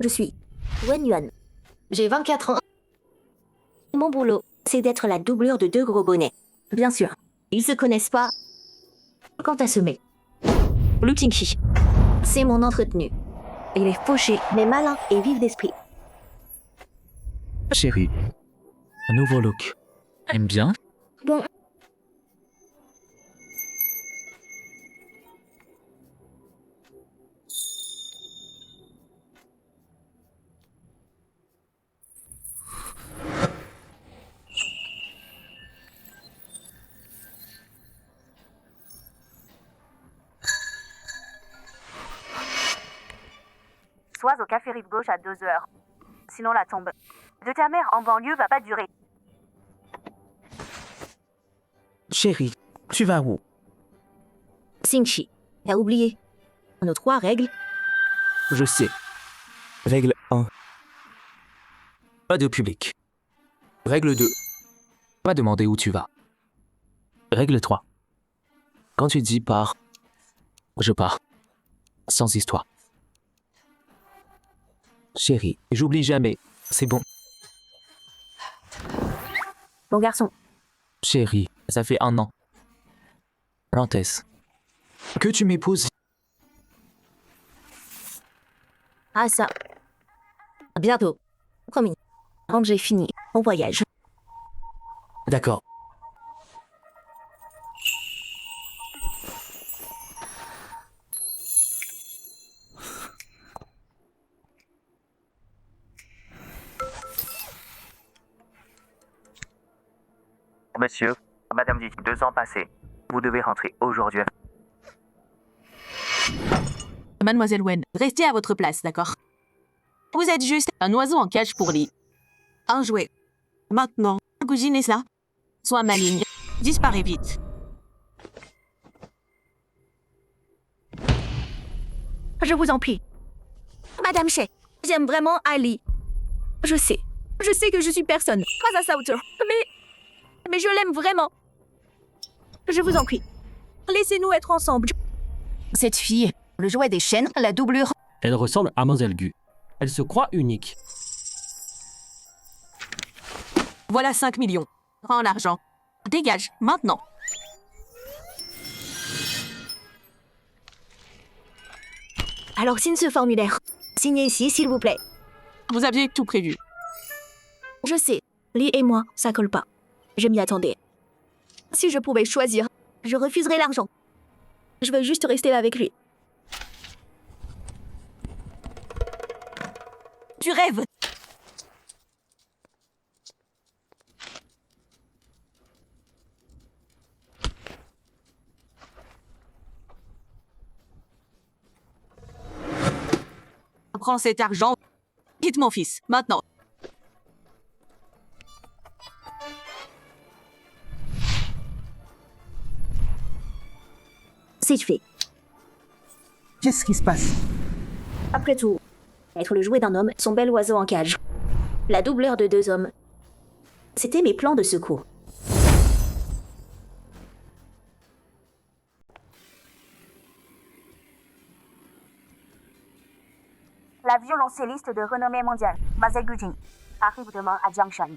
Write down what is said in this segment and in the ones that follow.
Je suis Wen Yuan. J'ai 24 ans. Mon boulot, c'est d'être la doublure de deux gros bonnets. Bien sûr, ils se connaissent pas. Quant à ce mec, Lu Qingxi, c'est mon entretenu. Il est fauché, mais malin et vif d'esprit. Chérie, un nouveau look. Aime bien? Bon, Sois au café Rive Gauche à 2 heures. Sinon la tombe de ta mère en banlieue va pas durer. Chérie, tu vas où? Xingxi, t'as oublié nos 3 règles. Je sais. Règle 1. Pas de public. Règle 2. Pas demander où tu vas. Règle 3. Quand tu dis pars, je pars. Sans histoire. Chérie, j'oublie jamais. C'est bon. Bon garçon, Chérie, ça fait 1 an. Parenthèse. Que tu m'épouses. ah ça. À bientôt. Promis. Quand j'ai fini mon voyage. D'accord. Monsieur, madame dit 2 ans passés. Vous devez rentrer aujourd'hui. Mademoiselle Wen, restez à votre place, d'accord? Vous êtes juste un oiseau en cage pour lit. Un jouet. Maintenant, cousinez ça. Sois maligne. Disparaît vite. Je vous en prie. Madame Shea, j'aime vraiment Ali. Je sais que je suis personne face à sa hauteur, mais je l'aime vraiment. Je vous en prie, laissez-nous être ensemble. Cette fille, le jouet des chaînes, la doublure. Elle ressemble à Mademoiselle Gu. Elle se croit unique. Voilà 5 millions. Prends l'argent. Dégage, maintenant. Alors signe ce formulaire. Signez ici, s'il vous plaît. Vous aviez tout prévu. Je sais, Lee et moi, ça colle pas. Je m'y attendais. Si je pouvais choisir, je refuserais l'argent. Je veux juste rester avec lui. Tu rêves. Prends cet argent. Quitte mon fils, maintenant. C'est fait. Qu'est-ce qui se passe? Après tout, être le jouet d'un homme, son bel oiseau en cage. La doubleur de 2 hommes. C'était mes plans de secours. La violoncelliste de renommée mondiale, Ma Zhaigujing, arrive demain à Jiangshan.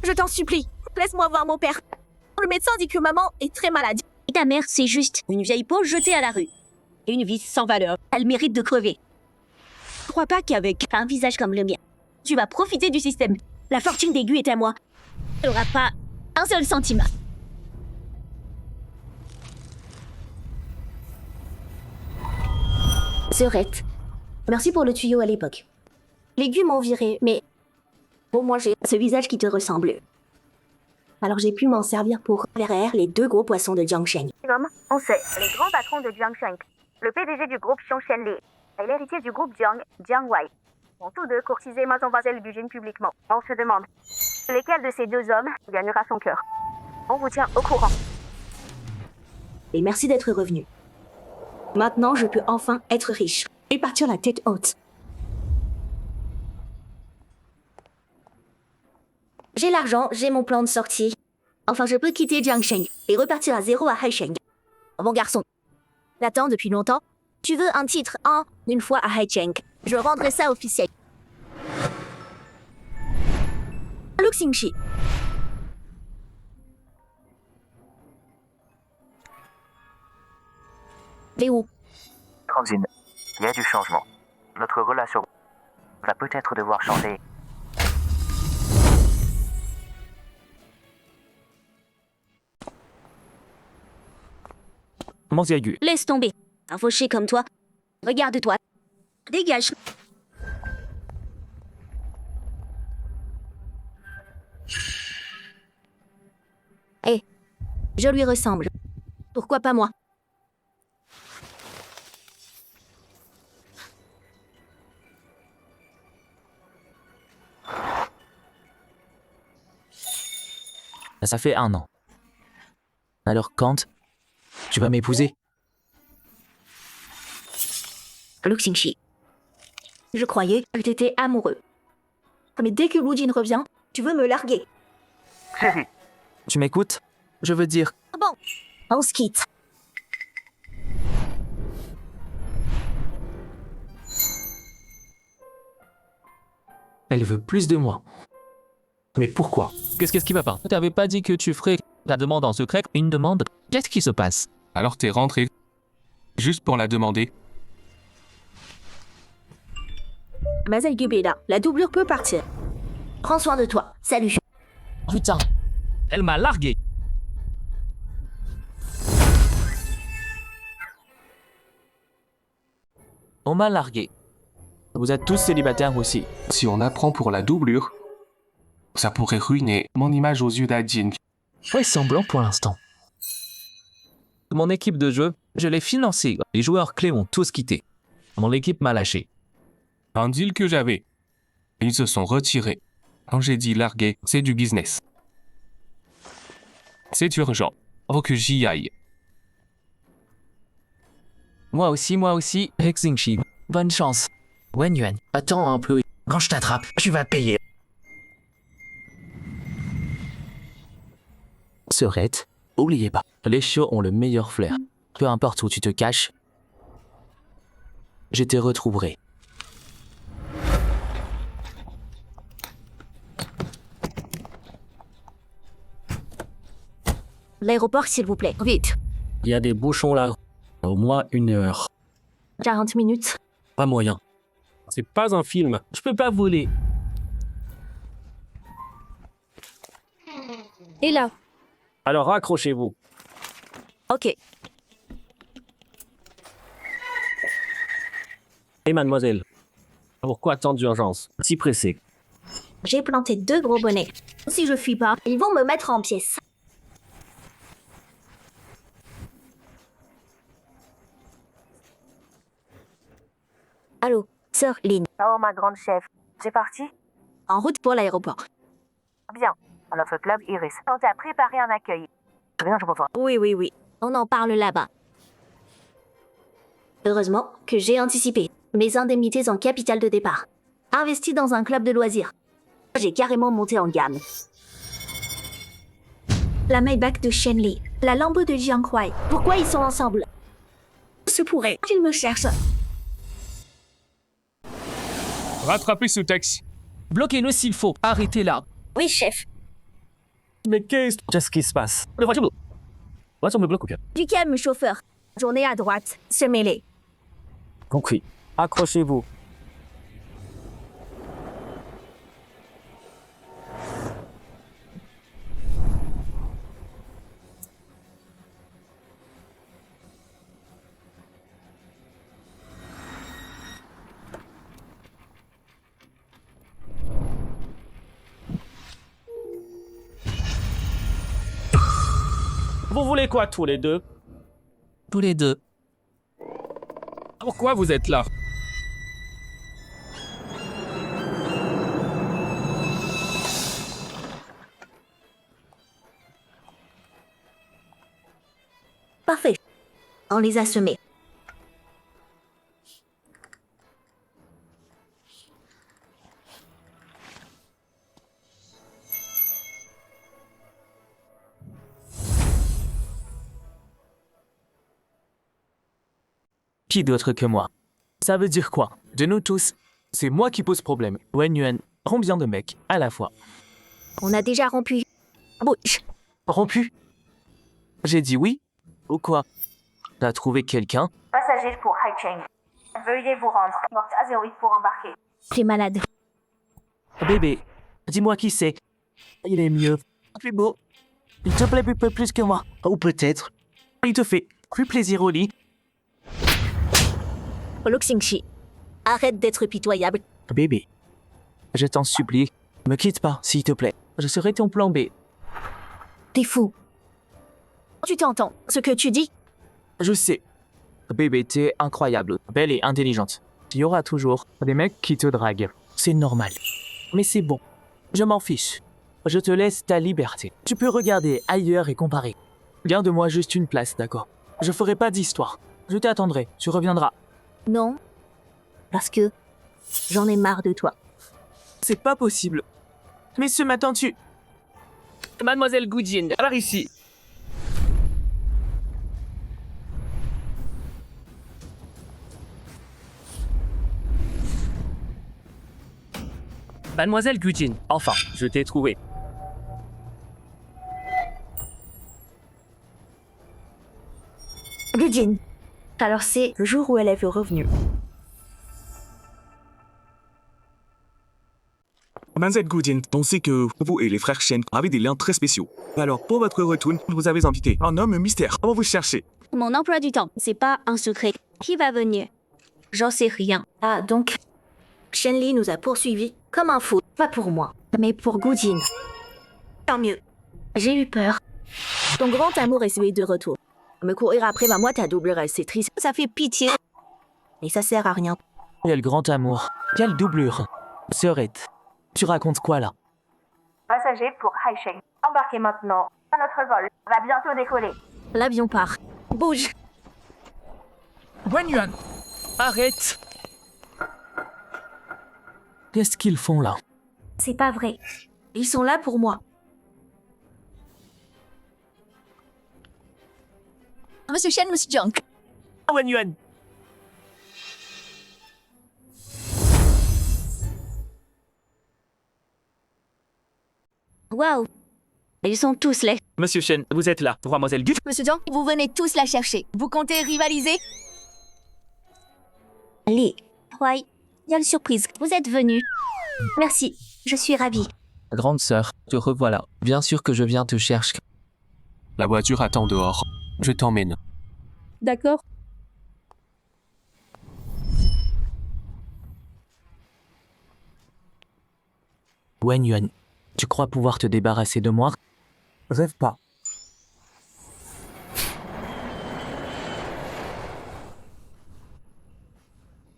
Je t'en supplie, laisse-moi voir mon père. Le médecin dit que maman est très malade. Et ta mère, c'est juste une vieille peau jetée à la rue. Et une vie sans valeur. Elle mérite de crever. Je crois pas qu'avec un visage comme le mien, tu vas profiter du système. La fortune d'Aigu est à moi. Elle n'aura pas un seul centime. Serette. Merci pour le tuyau à l'époque. L'Aigu m'ont viré, mais au moins j'ai ce visage qui te ressemble. Alors j'ai pu m'en servir pour faire les 2 gros poissons de Jiangshan. Comme on sait, les grands patrons de Jiangshan, le PDG du groupe Xiongchen Li et l'héritier du groupe Jiang Wei, ont tous deux courtisé Mademoiselle Gujin publiquement. On se demande, lesquels de ces 2 hommes gagnera son cœur? On vous tient au courant. Et merci d'être revenu. Maintenant, je peux enfin être riche et partir la tête haute. J'ai l'argent, j'ai mon plan de sortie. Enfin, je peux quitter Jiangshan et repartir à zéro à Haisheng. Bon garçon, L'attends depuis longtemps. Tu veux un titre en une fois à Haicheng. Je rendrai ça officiel. Luxingshi. Et où? Transine, il y a du changement. Notre relation va peut-être devoir changer. Manziagu. Laisse tomber. Un fauché comme toi. Regarde-toi. Dégage. Hé, je lui ressemble. Pourquoi pas moi? Ça fait 1 an. Alors quand tu vas m'épouser? Luxingshi. Je croyais que t'étais amoureux. Mais dès que Lujin revient, tu veux me larguer. Chérie, Tu m'écoutes? Je veux dire, Bon, on se quitte. elle veut plus de moi. Mais pourquoi? Qu'est-ce qui va pas? T'avais pas dit que tu ferais la demande en secret? Une demande? Qu'est-ce qui se passe? Alors t'es rentré juste pour la demander. Mazel est là. La doublure peut partir. Prends soin de toi. Salut. Putain, elle m'a largué. On m'a largué. Vous êtes tous célibataires aussi. Si on apprend pour la doublure, ça pourrait ruiner mon image aux yeux d'Adjin. Ouais, semblant pour l'instant. Mon équipe de jeu, je l'ai financée. Les joueurs clés ont tous quitté. Mon équipe m'a lâché. Un deal que j'avais. Ils se sont retirés. Quand j'ai dit larguer, c'est du business. C'est urgent. Faut que j'y aille. Moi aussi, Hexingshi. Bonne chance. Wen Yuan, attends un peu. Quand je t'attrape, tu vas payer. Serette, oubliez pas, les chiots ont le meilleur flair. Peu importe où tu te caches, je te retrouverai. L'aéroport, s'il vous plaît. Vite. Il y a des bouchons là. Au moins 1 heure. 40 minutes. Pas moyen. C'est pas un film. Je peux pas voler. Et là. Alors raccrochez-vous. Ok. Et mademoiselle, pourquoi tant d'urgence? Si pressé. J'ai planté 2 gros bonnets. Si je fuis pas, ils vont me mettre en pièces. Allô, sœur Lynn. Oh, ma grande chef. C'est parti? En route pour l'aéroport. Bien. À notre club Iris. On t'a préparé un accueil. Rien, je comprends. Oui. On en parle là-bas. Heureusement que j'ai anticipé mes indemnités en capital de départ. Investi dans un club de loisirs. J'ai carrément monté en gamme. La Maybach de Shenli, la Lambo de Jianghuai. Pourquoi ils sont ensemble? Se pourrait qu'ils me cherchent. Rattrapez ce taxi. Bloquez-le s'il faut. Arrêtez-la. Oui, chef. Mais qu'est-ce qui se passe? La voiture me bloque ou bien? Du calme, chauffeur. Journée à droite. Se mêler. Compris. Accrochez-vous. Vous voulez quoi tous les deux? Tous les deux. Pourquoi vous êtes là? Parfait. On les a semés. Qui d'autre que moi? Ça veut dire quoi? De nous tous, c'est moi qui pose problème. Wen Yuan, combien de mecs à la fois? On a déjà rompu. Bouge. Rompu? J'ai dit oui? Ou quoi? T'as trouvé quelqu'un? Passagers pour Haicheng. Veuillez vous rendre. Porte A08 pour embarquer. J'ai malade. Bébé, dis-moi qui c'est. Il est mieux, plus beau. Il te plaît plus que moi. Ou peut-être, il te fait plus plaisir au lit. Luxingxi. Arrête d'être pitoyable. Bébé, je t'en supplie, me quitte pas, s'il te plaît. Je serai ton plan B. T'es fou. Tu t'entends ce que tu dis? Je sais. Bébé, t'es incroyable, belle et intelligente. Il y aura toujours des mecs qui te draguent. C'est normal. Mais c'est bon. Je m'en fiche. Je te laisse ta liberté. Tu peux regarder ailleurs et comparer. Garde-moi juste une place, d'accord? Je ferai pas d'histoire. Je t'attendrai. Tu reviendras. Non. Parce que j'en ai marre de toi. C'est pas possible. Mais ce matin, tu... Mademoiselle Gujin, par ici. Mademoiselle Gujin, enfin, je t'ai trouvé. Gujin. Alors c'est le jour où elle est revenue. Mademoiselle Gujin, on sait que vous et les frères Shen avez des liens très spéciaux. Alors, pour votre retour, vous avez invité un homme mystère. Comment vous cherchez? Mon emploi du temps, c'est pas un secret. Qui va venir? J'en sais rien. Ah, donc... Shenli nous a poursuivis comme un fou. Pas pour moi, mais pour Gujin. Tant mieux. J'ai eu peur. Ton grand amour est celui de retour. Me courir après moi t'adoublerais, c'est triste. Ça fait pitié. Et ça sert à rien. Quel grand amour. Quelle doublure. Sœurette, tu racontes quoi là? Passagers pour Haicheng. Embarquez maintenant. Notre vol va bientôt décoller. L'avion part. Bouge. Wen Yuan, arrête. Qu'est-ce qu'ils font là? C'est pas vrai. Ils sont là pour moi. Monsieur Shen, Monsieur Jiang. Wen Yuan. Waouh. Ils sont tous là. Monsieur Shen, vous êtes là. Mademoiselle Gujin. Monsieur Jiang, vous venez tous la chercher. Vous comptez rivaliser? Allez. Ouais. Quelle surprise. Vous êtes venus. Merci. Je suis ravie. Grande sœur, te revoilà. Bien sûr que je viens te chercher. La voiture attend dehors. Je t'emmène. D'accord. Wen Yuan, tu crois pouvoir te débarrasser de moi? Rêve pas.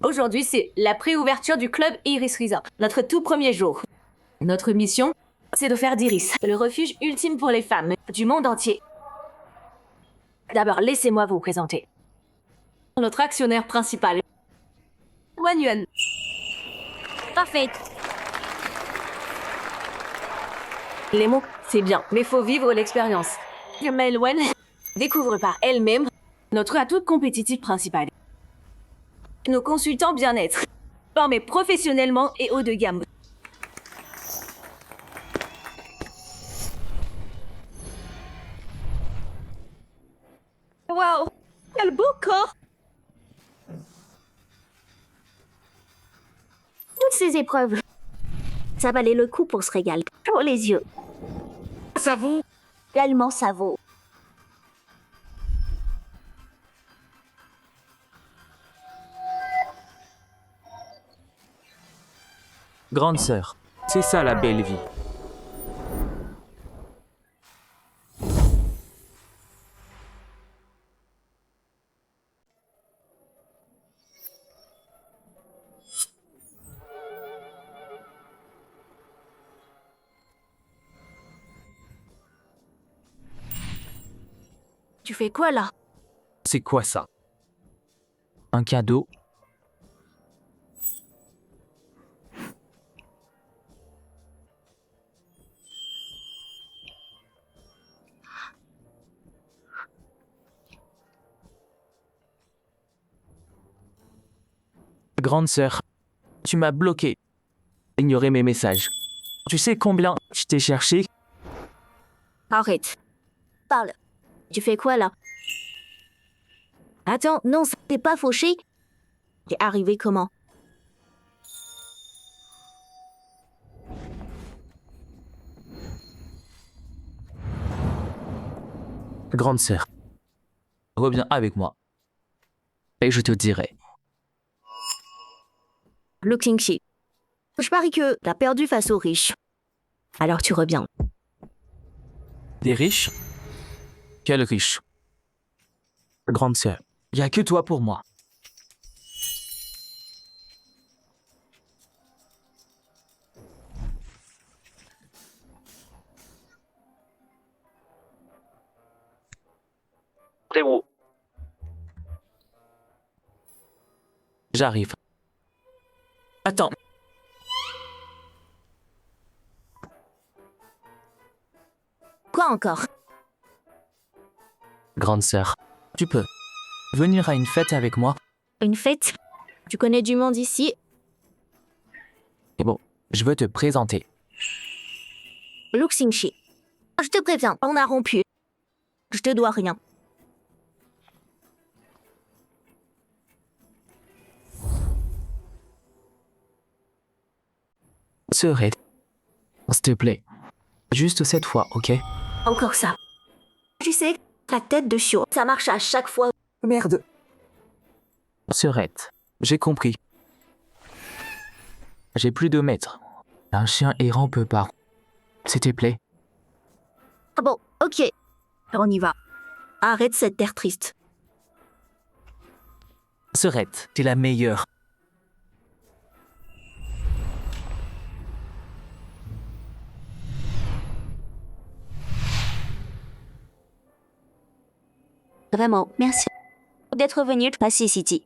Aujourd'hui, c'est la préouverture du club Iris Riza, notre tout premier jour. Notre mission, c'est de faire d'Iris le refuge ultime pour les femmes du monde entier. D'abord, laissez-moi vous présenter. Notre actionnaire principal, Wen Yuan. Parfait. Les mots, c'est bien, mais faut vivre l'expérience. Mel Wen découvre par elle-même notre atout compétitif principal. Nos consultants bien-être, formés professionnellement et haut de gamme. Waouh, quel beau corps! Toutes ces épreuves. Ça valait le coup pour ce régal. Pour les yeux. Ça vous? Tellement ça vaut. Grande sœur, c'est ça la belle vie. Tu fais quoi là? C'est quoi ça? Un cadeau? Grande sœur, tu m'as bloqué. Ignorer mes messages. Tu sais combien je t'ai cherché? Arrête. Parle. Tu fais quoi là? Attends, non, t'es pas fauché? T'es arrivé comment? Grande sœur, reviens avec moi. Et je te dirai. Le Xingxi. Je parie que t'as perdu face aux riches. Alors tu reviens. Des riches? Quels riches? Grande sœur, y a que toi pour moi. Frérot. J'arrive. Attends. Quoi encore? Grande sœur, tu peux venir à une fête avec moi? Une fête? Tu connais du monde ici? Et bon, je veux te présenter. Lu Xingxi. Je te préviens, on a rompu. Je te dois rien. Sœurette, s'il te plaît. Juste cette fois, ok? Encore ça. Tu sais, la tête de chiot, ça marche à chaque fois. Merde. Sœurette, j'ai compris. J'ai plus de maître. Un chien errant peut pas. S'il te plaît. Ah bon, ok. On y va. Arrête cette air triste. Sœurette, t'es la meilleure. Vraiment, merci d'être venu passer ici.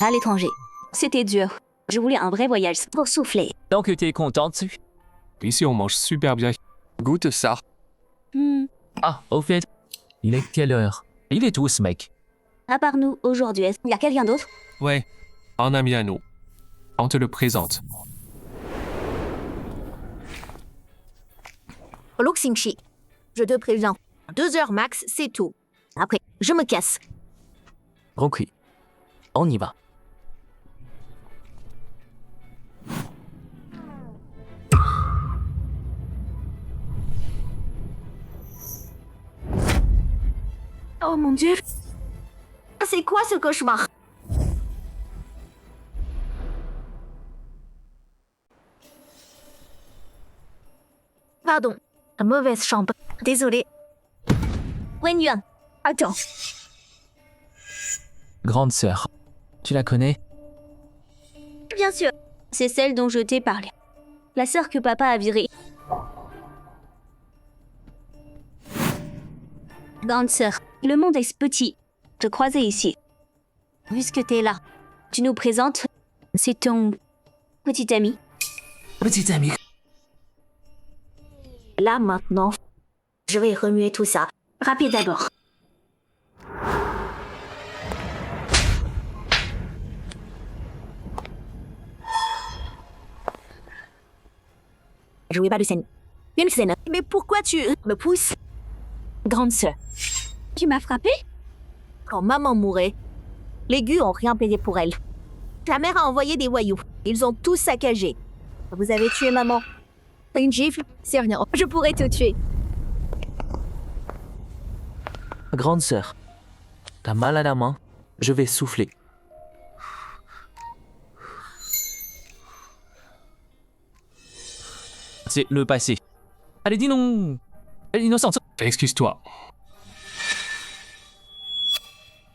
À l'étranger. C'était dur. Je voulais un vrai voyage pour souffler. Donc tu es content dessus? Ici, on mange super bien. Goûte ça. Ah, au fait, il est quelle heure? Il est où ce mec? À part nous, aujourd'hui, il y a quelqu'un d'autre? Ouais, un ami à nous. On te le présente. Lu Xingxi. Je te préviens. 2 heures max, c'est tout. Après, je me casse. Compris. On y va. Oh mon Dieu. C'est quoi ce cauchemar? Pardon. Mauvaise chambre. Désolée. Wen Yuan. Attends. Grande sœur. Tu la connais? Bien sûr. C'est celle dont je t'ai parlé. La sœur que papa a virée. Grande sœur, le monde est petit. Te croisais ici. Puisque t'es là, tu nous présentes. C'est ton petit ami. Petite amie. Là maintenant, je vais remuer tout ça. Rapide d'abord. Jouez pas de scène. Une scène. Mais pourquoi tu me pousses? Grande sœur. Tu m'as frappé? Quand maman mourait, les Gu ont rien payé pour elle. Ta mère a envoyé des voyous. Ils ont tout saccagé. Vous avez tué maman. Une gifle, c'est rien. Je pourrais te tuer. Grande sœur, t'as mal à la main? Je vais souffler. C'est le passé. Allez, dis non. Elle est innocente. Excuse-toi.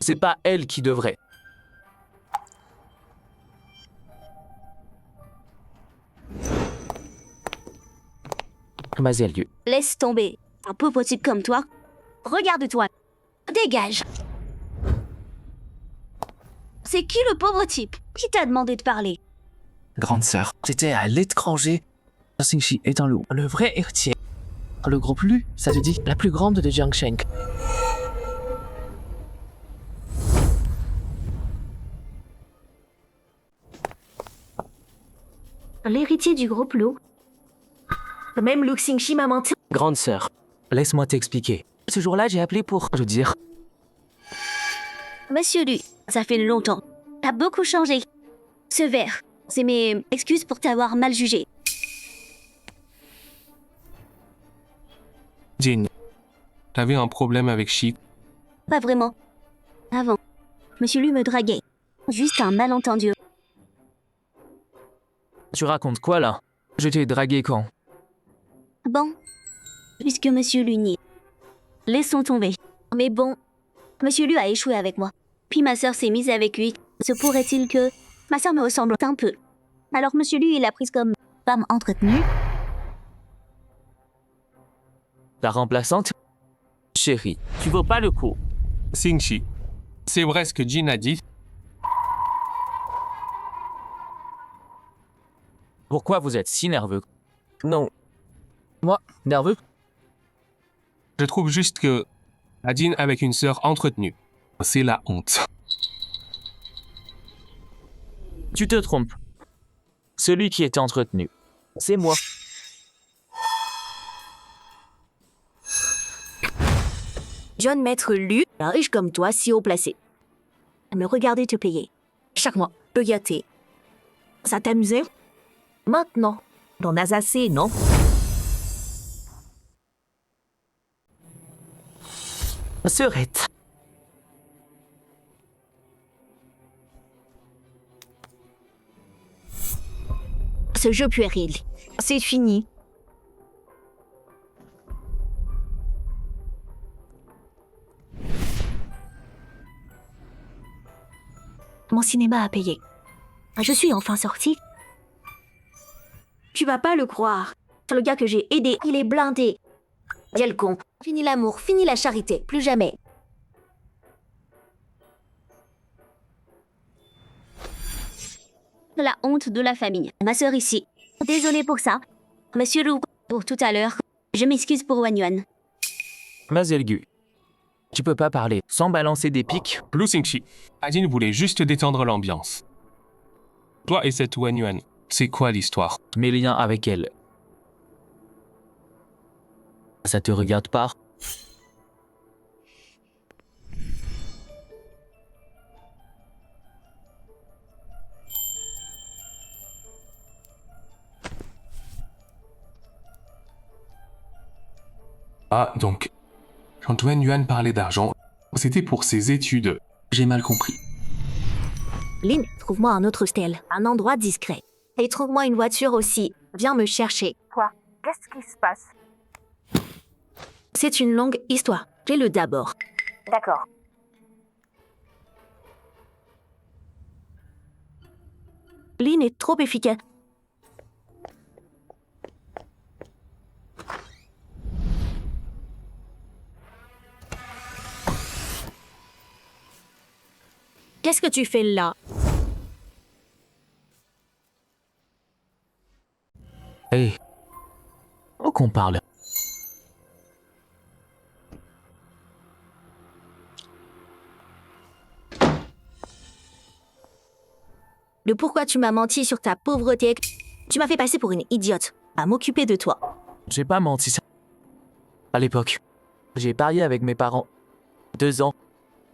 C'est pas elle qui devrait. Mazelieu. Laisse tomber. Un pauvre type comme toi. Regarde-toi. Dégage. C'est qui le pauvre type? Qui t'a demandé de parler? Grande sœur, j'étais à l'étranger. Xingxi est un loup, le vrai héritier. Le groupe Lu, ça te dit? La plus grande de Jiangsheng. L'héritier du groupe Lu. Même Lu Xingxi m'a menti. Grande sœur, laisse-moi t'expliquer. Ce jour-là, j'ai appelé pour te dire. Monsieur Lu, ça fait longtemps. T'as beaucoup changé. Ce verre, c'est mes excuses pour t'avoir mal jugé. Jin, t'avais un problème avec Shi. Pas vraiment. Avant, Monsieur Lu me draguait. Juste un malentendu. Tu racontes quoi là? Je t'ai dragué quand? Bon, puisque Monsieur Lu nie. Laissons tomber. Mais bon, Monsieur Lu a échoué avec moi. Puis ma sœur s'est mise avec lui. Se pourrait-il que ma sœur me ressemble un peu. Alors Monsieur Lu, il l'a prise comme femme entretenue. La remplaçante? Chérie, tu vaux pas le coup. Xingxi, c'est vrai ce que Jin a dit. Pourquoi vous êtes si nerveux? Non. Moi, nerveux? Je trouve juste que Jin avec une sœur entretenue, c'est la honte. Tu te trompes. Celui qui est entretenu, c'est moi. John Maître Lu, un riche comme toi, si haut placé. Me regarder te payer. Chaque mois, le gâter. Ça t'amusait? Maintenant, t'en as assez, non? Serette. Ce jeu puéril, c'est fini. Mon cinéma a payé. Je suis enfin sortie. Tu vas pas le croire. Le gars que j'ai aidé, il est blindé. Quel con. Fini l'amour, fini la charité, plus jamais. La honte de la famille. Ma sœur ici. Désolée pour ça. Monsieur Lu, pour tout à l'heure. Je m'excuse pour Wan Yuan. Mazelgu, tu peux pas parler sans balancer des pics. Lu Xingxi, Jin voulait juste détendre l'ambiance. Toi et cette Wan Yuan, c'est quoi l'histoire? Mes liens avec elle. Ça te regarde pas? Ah, donc, quand Wen Yuan parlait d'argent, c'était pour ses études. J'ai mal compris. Lin, trouve-moi un autre hostel, un endroit discret. Et trouve-moi une voiture aussi. Viens me chercher. Quoi? Qu'est-ce qui se passe? C'est une longue histoire. Fais-le d'abord. D'accord. Lin est trop efficace. Qu'est-ce que tu fais là? Hé, faut qu'on parle. Le pourquoi tu m'as menti sur ta pauvreté. Tu m'as fait passer pour une idiote à m'occuper de toi. J'ai pas menti. À l'époque, j'ai parié avec mes parents. 2 ans,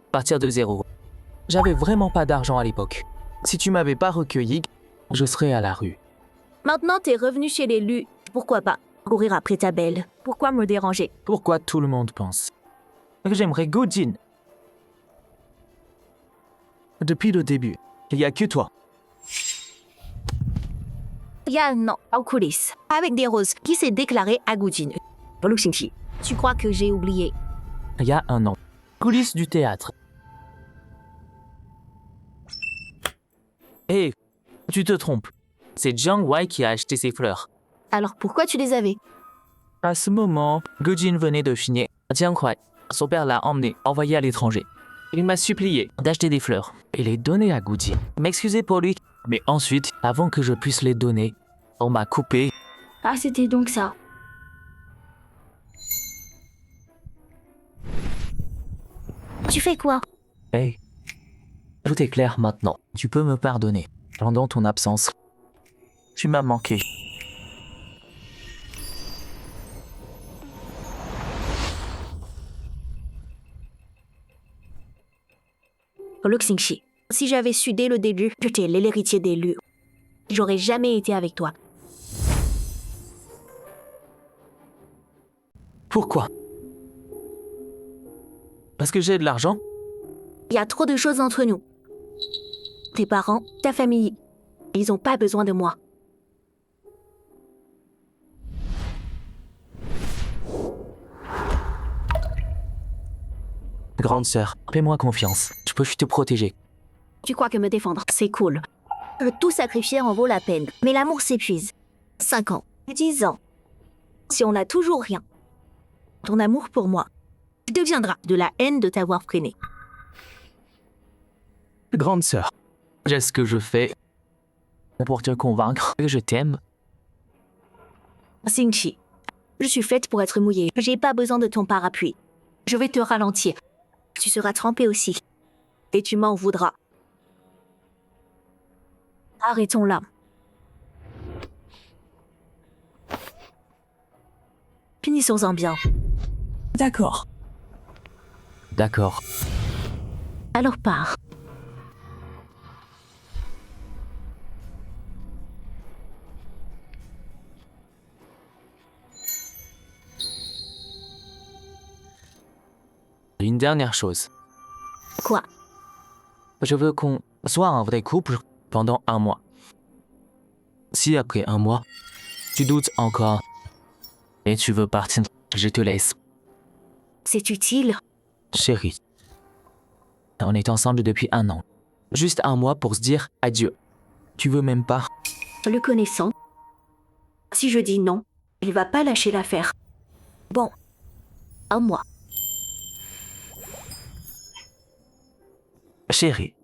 à partir de 0. J'avais vraiment pas d'argent à l'époque. Si tu m'avais pas recueilli, je serais à la rue. Maintenant, t'es revenu chez les Lu. Pourquoi pas courir après ta belle? Pourquoi me déranger? Pourquoi tout le monde pense que j'aimerais Gojin? Depuis le début, il y a que toi. Il y a un an, en coulisses, avec des roses, qui s'est déclaré à Gujin. Lu Xingxi, tu crois que j'ai oublié? Il y a un an. Coulisses du théâtre. Hé, tu te trompes. C'est Jiang Wei qui a acheté ces fleurs. Alors pourquoi tu les avais? À ce moment, Gujin venait de finir. Jiang Wei, son père l'a envoyé à l'étranger. Il m'a supplié d'acheter des fleurs et les donner à Gujin. M'excuser pour lui. Mais ensuite, avant que je puisse les donner, on m'a coupé. Ah, c'était donc ça. Tu fais quoi? Hey, tout est clair maintenant. Tu peux me pardonner. Pendant ton absence, Tu m'as manqué. Luke Xingxi, si j'avais su dès le début que tu es l'héritier des Lu, j'aurais jamais été avec toi. Pourquoi? Parce que j'ai de l'argent? Il y a trop de choses entre nous. Tes parents, ta famille, ils ont pas besoin de moi. Grande sœur, fais-moi confiance. Je peux te protéger. Tu crois que me défendre, c'est cool. Tout sacrifier en vaut la peine. Mais l'amour s'épuise. 5 ans, 10 ans. Si on n'a toujours rien, ton amour pour moi deviendra de la haine de t'avoir freiné. Grande sœur, j'ai ce que je fais pour te convaincre que je t'aime. Xingxi, je suis faite pour être mouillée. J'ai pas besoin de ton parapluie. Je vais te ralentir. Tu seras trempé aussi. Et tu m'en voudras. Arrêtons là. Finissons-en bien. D'accord. D'accord. Alors pars. Une dernière chose. Quoi? Je veux qu'on soit un vrai couple pendant 1 mois. Si après 1 mois, tu doutes encore et tu veux partir, je te laisse. C'est utile. Chérie, on est ensemble depuis 1 an. Juste 1 mois pour se dire adieu. Tu veux même pas? Le connaissant, si je dis non, il va pas lâcher l'affaire. Bon, 1 mois. Chérie,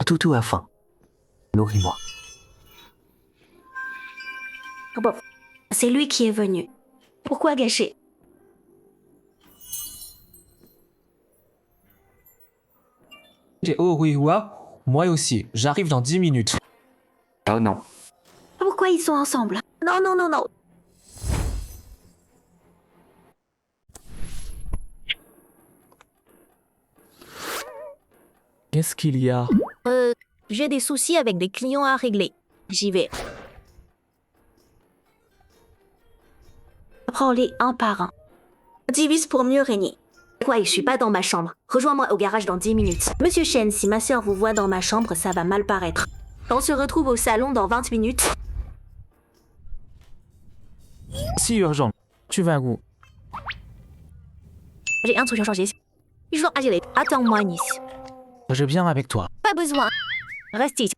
toutou a faim. Nourris-moi. Bon, c'est lui qui est venu. Pourquoi gâcher? Oh oui, ouais. Moi aussi, j'arrive dans 10 minutes. Oh non. Pourquoi ils sont ensemble? Non, non, non, non. Qu'est-ce qu'il y a? J'ai des soucis avec des clients à régler. J'y vais. Prends-les un par un. Divise pour mieux régner. Quoi, je suis pas dans ma chambre. Rejoins-moi au garage dans 10 minutes. Monsieur Shen, si ma sœur vous voit dans ma chambre, ça va mal paraître. On se retrouve au salon dans 20 minutes. Si urgent. Tu vas où? J'ai un truc à changer. Je vais agir. Attends-moi, Nice. Je viens avec toi. Pas besoin. Reste ici.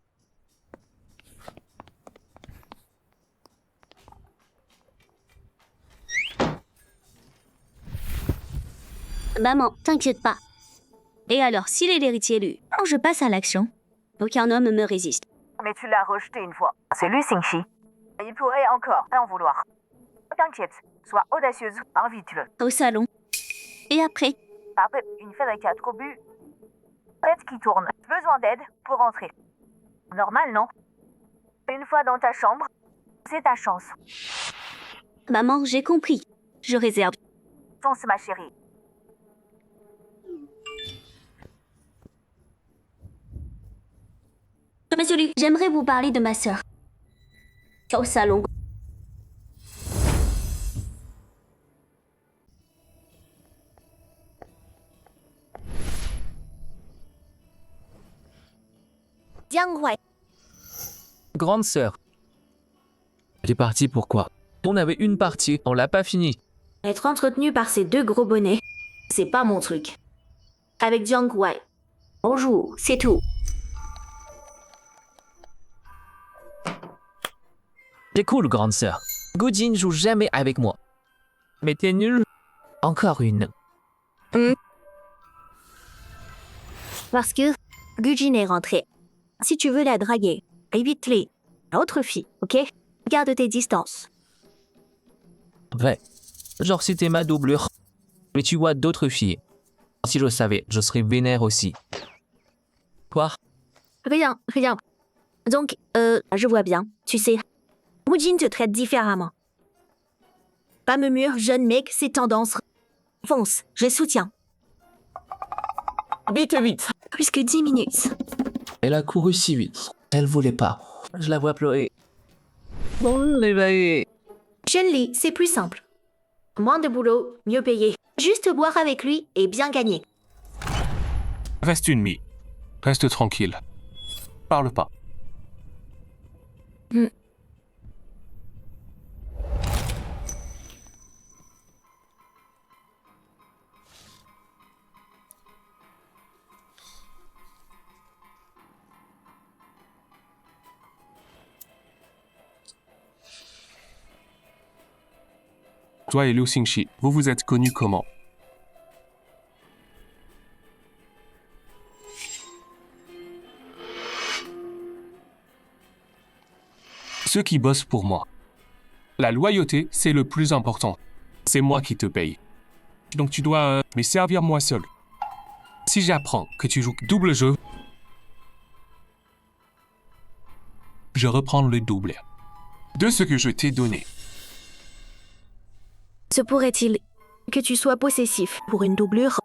Maman, t'inquiète pas. Et alors, s'il est l'héritier Lu, quand je passe à l'action, aucun homme me résiste. Mais tu l'as rejeté une fois. C'est Lu Xingxi. Il pourrait encore en vouloir. T'inquiète, sois audacieuse, invite-le. Au salon. Et après? Après, une fête qui a trop bu. Tête qui tourne. Besoin d'aide pour rentrer. Normal, non? Une fois dans ta chambre, c'est ta chance. Maman, j'ai compris. Je réserve. Fonce, ma chérie. Monsieur Lu, j'aimerais vous parler de ma sœur. Au salon. Jiang Wei. Grande sœur, Tu es parti pourquoi? on avait une partie, on l'a pas fini. Être entretenu par ces deux gros bonnets, c'est pas mon truc. Avec Jiang Wei. On joue, c'est tout. C'est cool, grande sœur. Gujin joue jamais avec moi. Mais t'es nul. Encore une. Parce que Gujin est rentrée. Si tu veux la draguer, évite-les. Autre fille, ok? Garde tes distances. Ouais. Genre si t'es ma doublure. Mais tu vois d'autres filles. Si je savais, je serais vénère aussi. Quoi? Rien, rien. Donc, je vois bien. Tu sais, Mujin te traite différemment. Pas me mure, jeune mec, c'est tendance. Fonce, je soutiens. Vite, vite. Plus que 10 minutes. Elle a couru si vite. Elle voulait pas. Je la vois pleurer. Bon, l'éveiller. Chun-Li, c'est plus simple. Moins de boulot, mieux payé. Juste boire avec lui et bien gagner. Reste une mie. Reste tranquille. Parle pas. Toi et Liu Xingxi, vous vous êtes connus comment? Ceux qui bossent pour moi. La loyauté, c'est le plus important. C'est moi qui te paye. Donc tu dois me servir moi seul. Si j'apprends que tu joues double jeu, je reprends le double de ce que je t'ai donné. Se pourrait-il que tu sois possessif pour une doublure?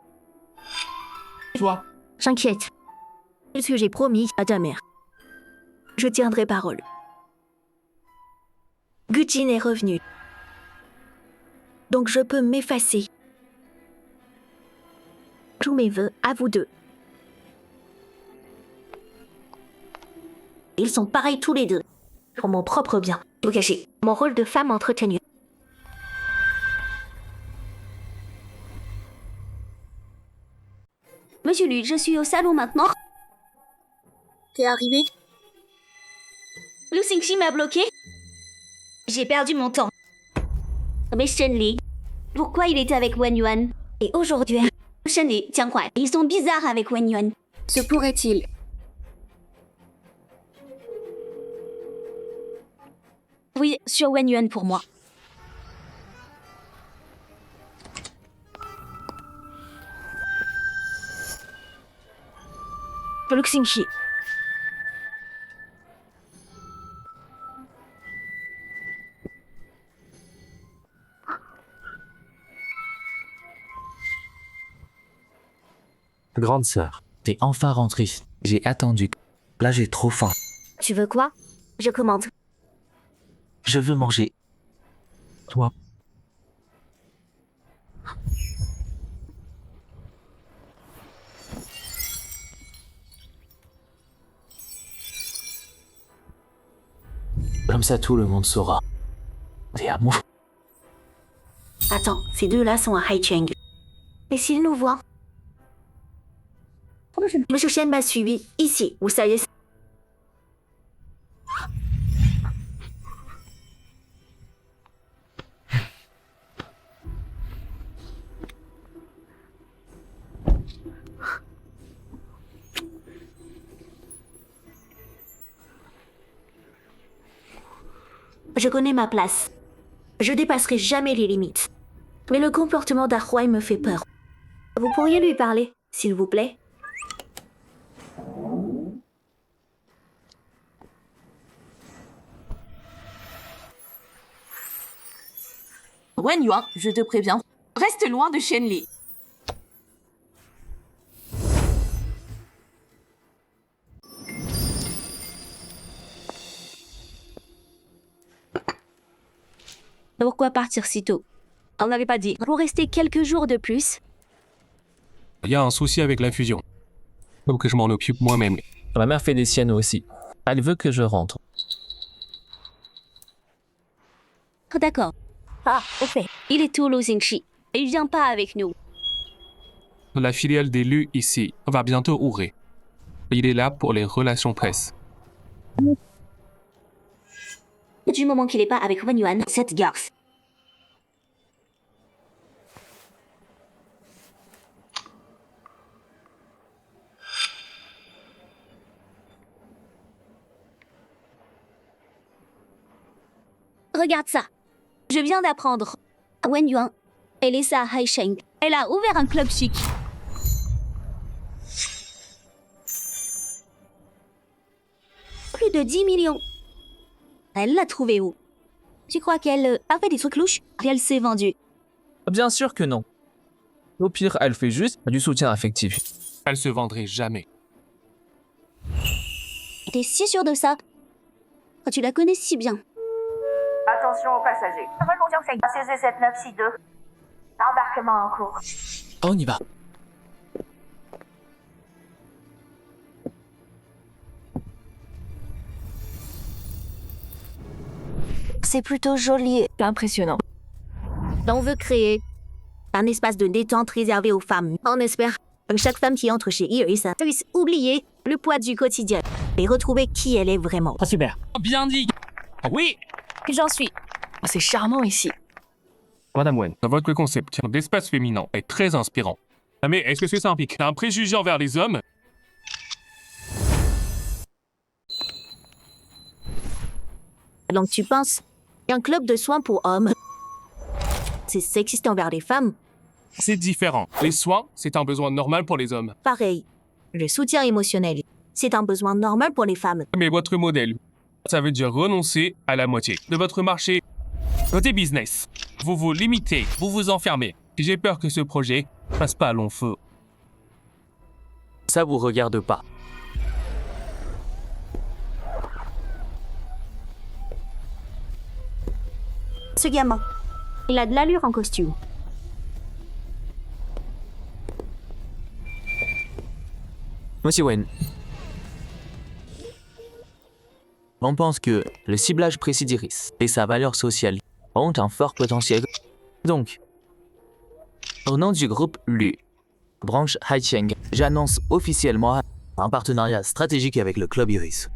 Toi. J'inquiète. C'est ce que j'ai promis à ta mère. Je tiendrai parole. Gujin est revenu. Donc je peux m'effacer. Tous mes vœux à vous deux. Ils sont pareils tous les deux. Pour mon propre bien. Tout caché. Mon rôle de femme entretenue. Monsieur Lu, je suis au salon maintenant. T'es arrivé? Liu Xingxi m'a bloqué. J'ai perdu mon temps. Mais Chun-Li, pourquoi il était avec Wen Yuan? Et aujourd'hui, Chun-Li, tiens quoi, ils sont bizarres avec Wen Yuan. Se pourrait-il? Oui, sur Wen Yuan pour moi. Liu Xingxi. Grande sœur, T'es enfin rentrée. j'ai attendu. Là, j'ai trop faim. Tu veux quoi? Je commande. Je veux manger. Toi. Comme ça, tout le monde saura. T'es amour. Attends, ces deux-là sont à Haicheng. Et s'ils nous voient? Monsieur Shen m'a suivi, ici, vous savez. Je connais ma place. Je dépasserai jamais les limites. Mais le comportement d'Arhuai me fait peur. Vous pourriez lui parler, s'il vous plaît? Wen Yuan, je te préviens, reste loin de Chun-Li. Pourquoi partir si tôt? On n'avait pas dit. Pour rester quelques jours de plus. Il y a un souci avec l'infusion. Faut que je m'en occupe moi-même. Ma mère fait des siennes aussi. Elle veut que je rentre. D'accord. Ah, au fait, il est tout Liu Xingxi. Il vient pas avec nous. La filiale des Lu ici va bientôt ouvrir. Il est là pour les relations presse. Du moment qu'il est pas avec Wen Yuan, cette garce. Regarde ça. Je viens d'apprendre. Wen Yuan, elle est à Haicheng. Elle a ouvert un club chic. Plus de 10 millions. Elle l'a trouvé où? Tu crois qu'elle a fait des trucs louches? Elle s'est vendue. Bien sûr que non. Au pire, elle fait juste du soutien affectif. Elle se vendrait jamais. T'es si sûr de ça? Quand tu la connais si bien. Attention aux passagers. Remontion 5 CZ7962. Embarquement en cours. On y va. C'est plutôt joli. Impressionnant. On veut créer un espace de détente réservé aux femmes. On espère que chaque femme qui entre chez Iris puisse oublier le poids du quotidien et retrouver qui elle est vraiment. Ah, super. Bien dit. Oui. J'en suis. C'est charmant ici. Madame Wen. Votre concept d'espace féminin est très inspirant. Ah, mais est-ce que ça implique un préjugé envers les hommes? Donc tu penses qu'un club de soins pour hommes, c'est sexiste envers les femmes? C'est différent. Les soins, c'est un besoin normal pour les hommes. Pareil, le soutien émotionnel, c'est un besoin normal pour les femmes. Mais votre modèle, ça veut dire renoncer à la moitié de votre marché. Côté business, vous vous limitez, vous vous enfermez. J'ai peur que ce projet passe pas à long feu. Ça vous regarde pas. Ce gamin, il a de l'allure en costume. Monsieur Wen. On pense que le ciblage précis d'Iris et sa valeur sociale ont un fort potentiel. Donc, au nom du groupe LU, branche Haicheng, j'annonce officiellement un partenariat stratégique avec le Club Iris.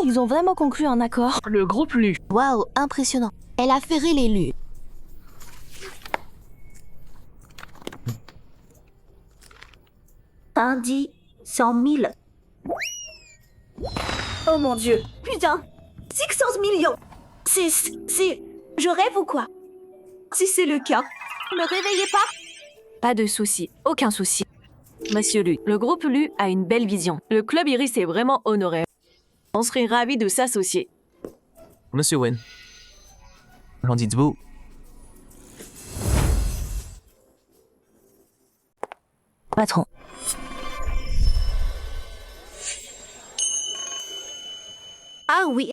Ils ont vraiment conclu un accord. Le groupe Lu. Waouh, impressionnant. Elle a ferré l'élu. Un dit 100 000. Oh mon Dieu. Putain, 600 millions. C'est... Je rêve ou quoi? Si c'est le cas, ne me réveillez pas. Pas de souci, aucun souci. Monsieur Lu, le groupe Lu a une belle vision. Le club Iris est vraiment honoré. On serait ravis de s'associer. Monsieur Wen. Qu'en dites-vous? Patron. Ah oui.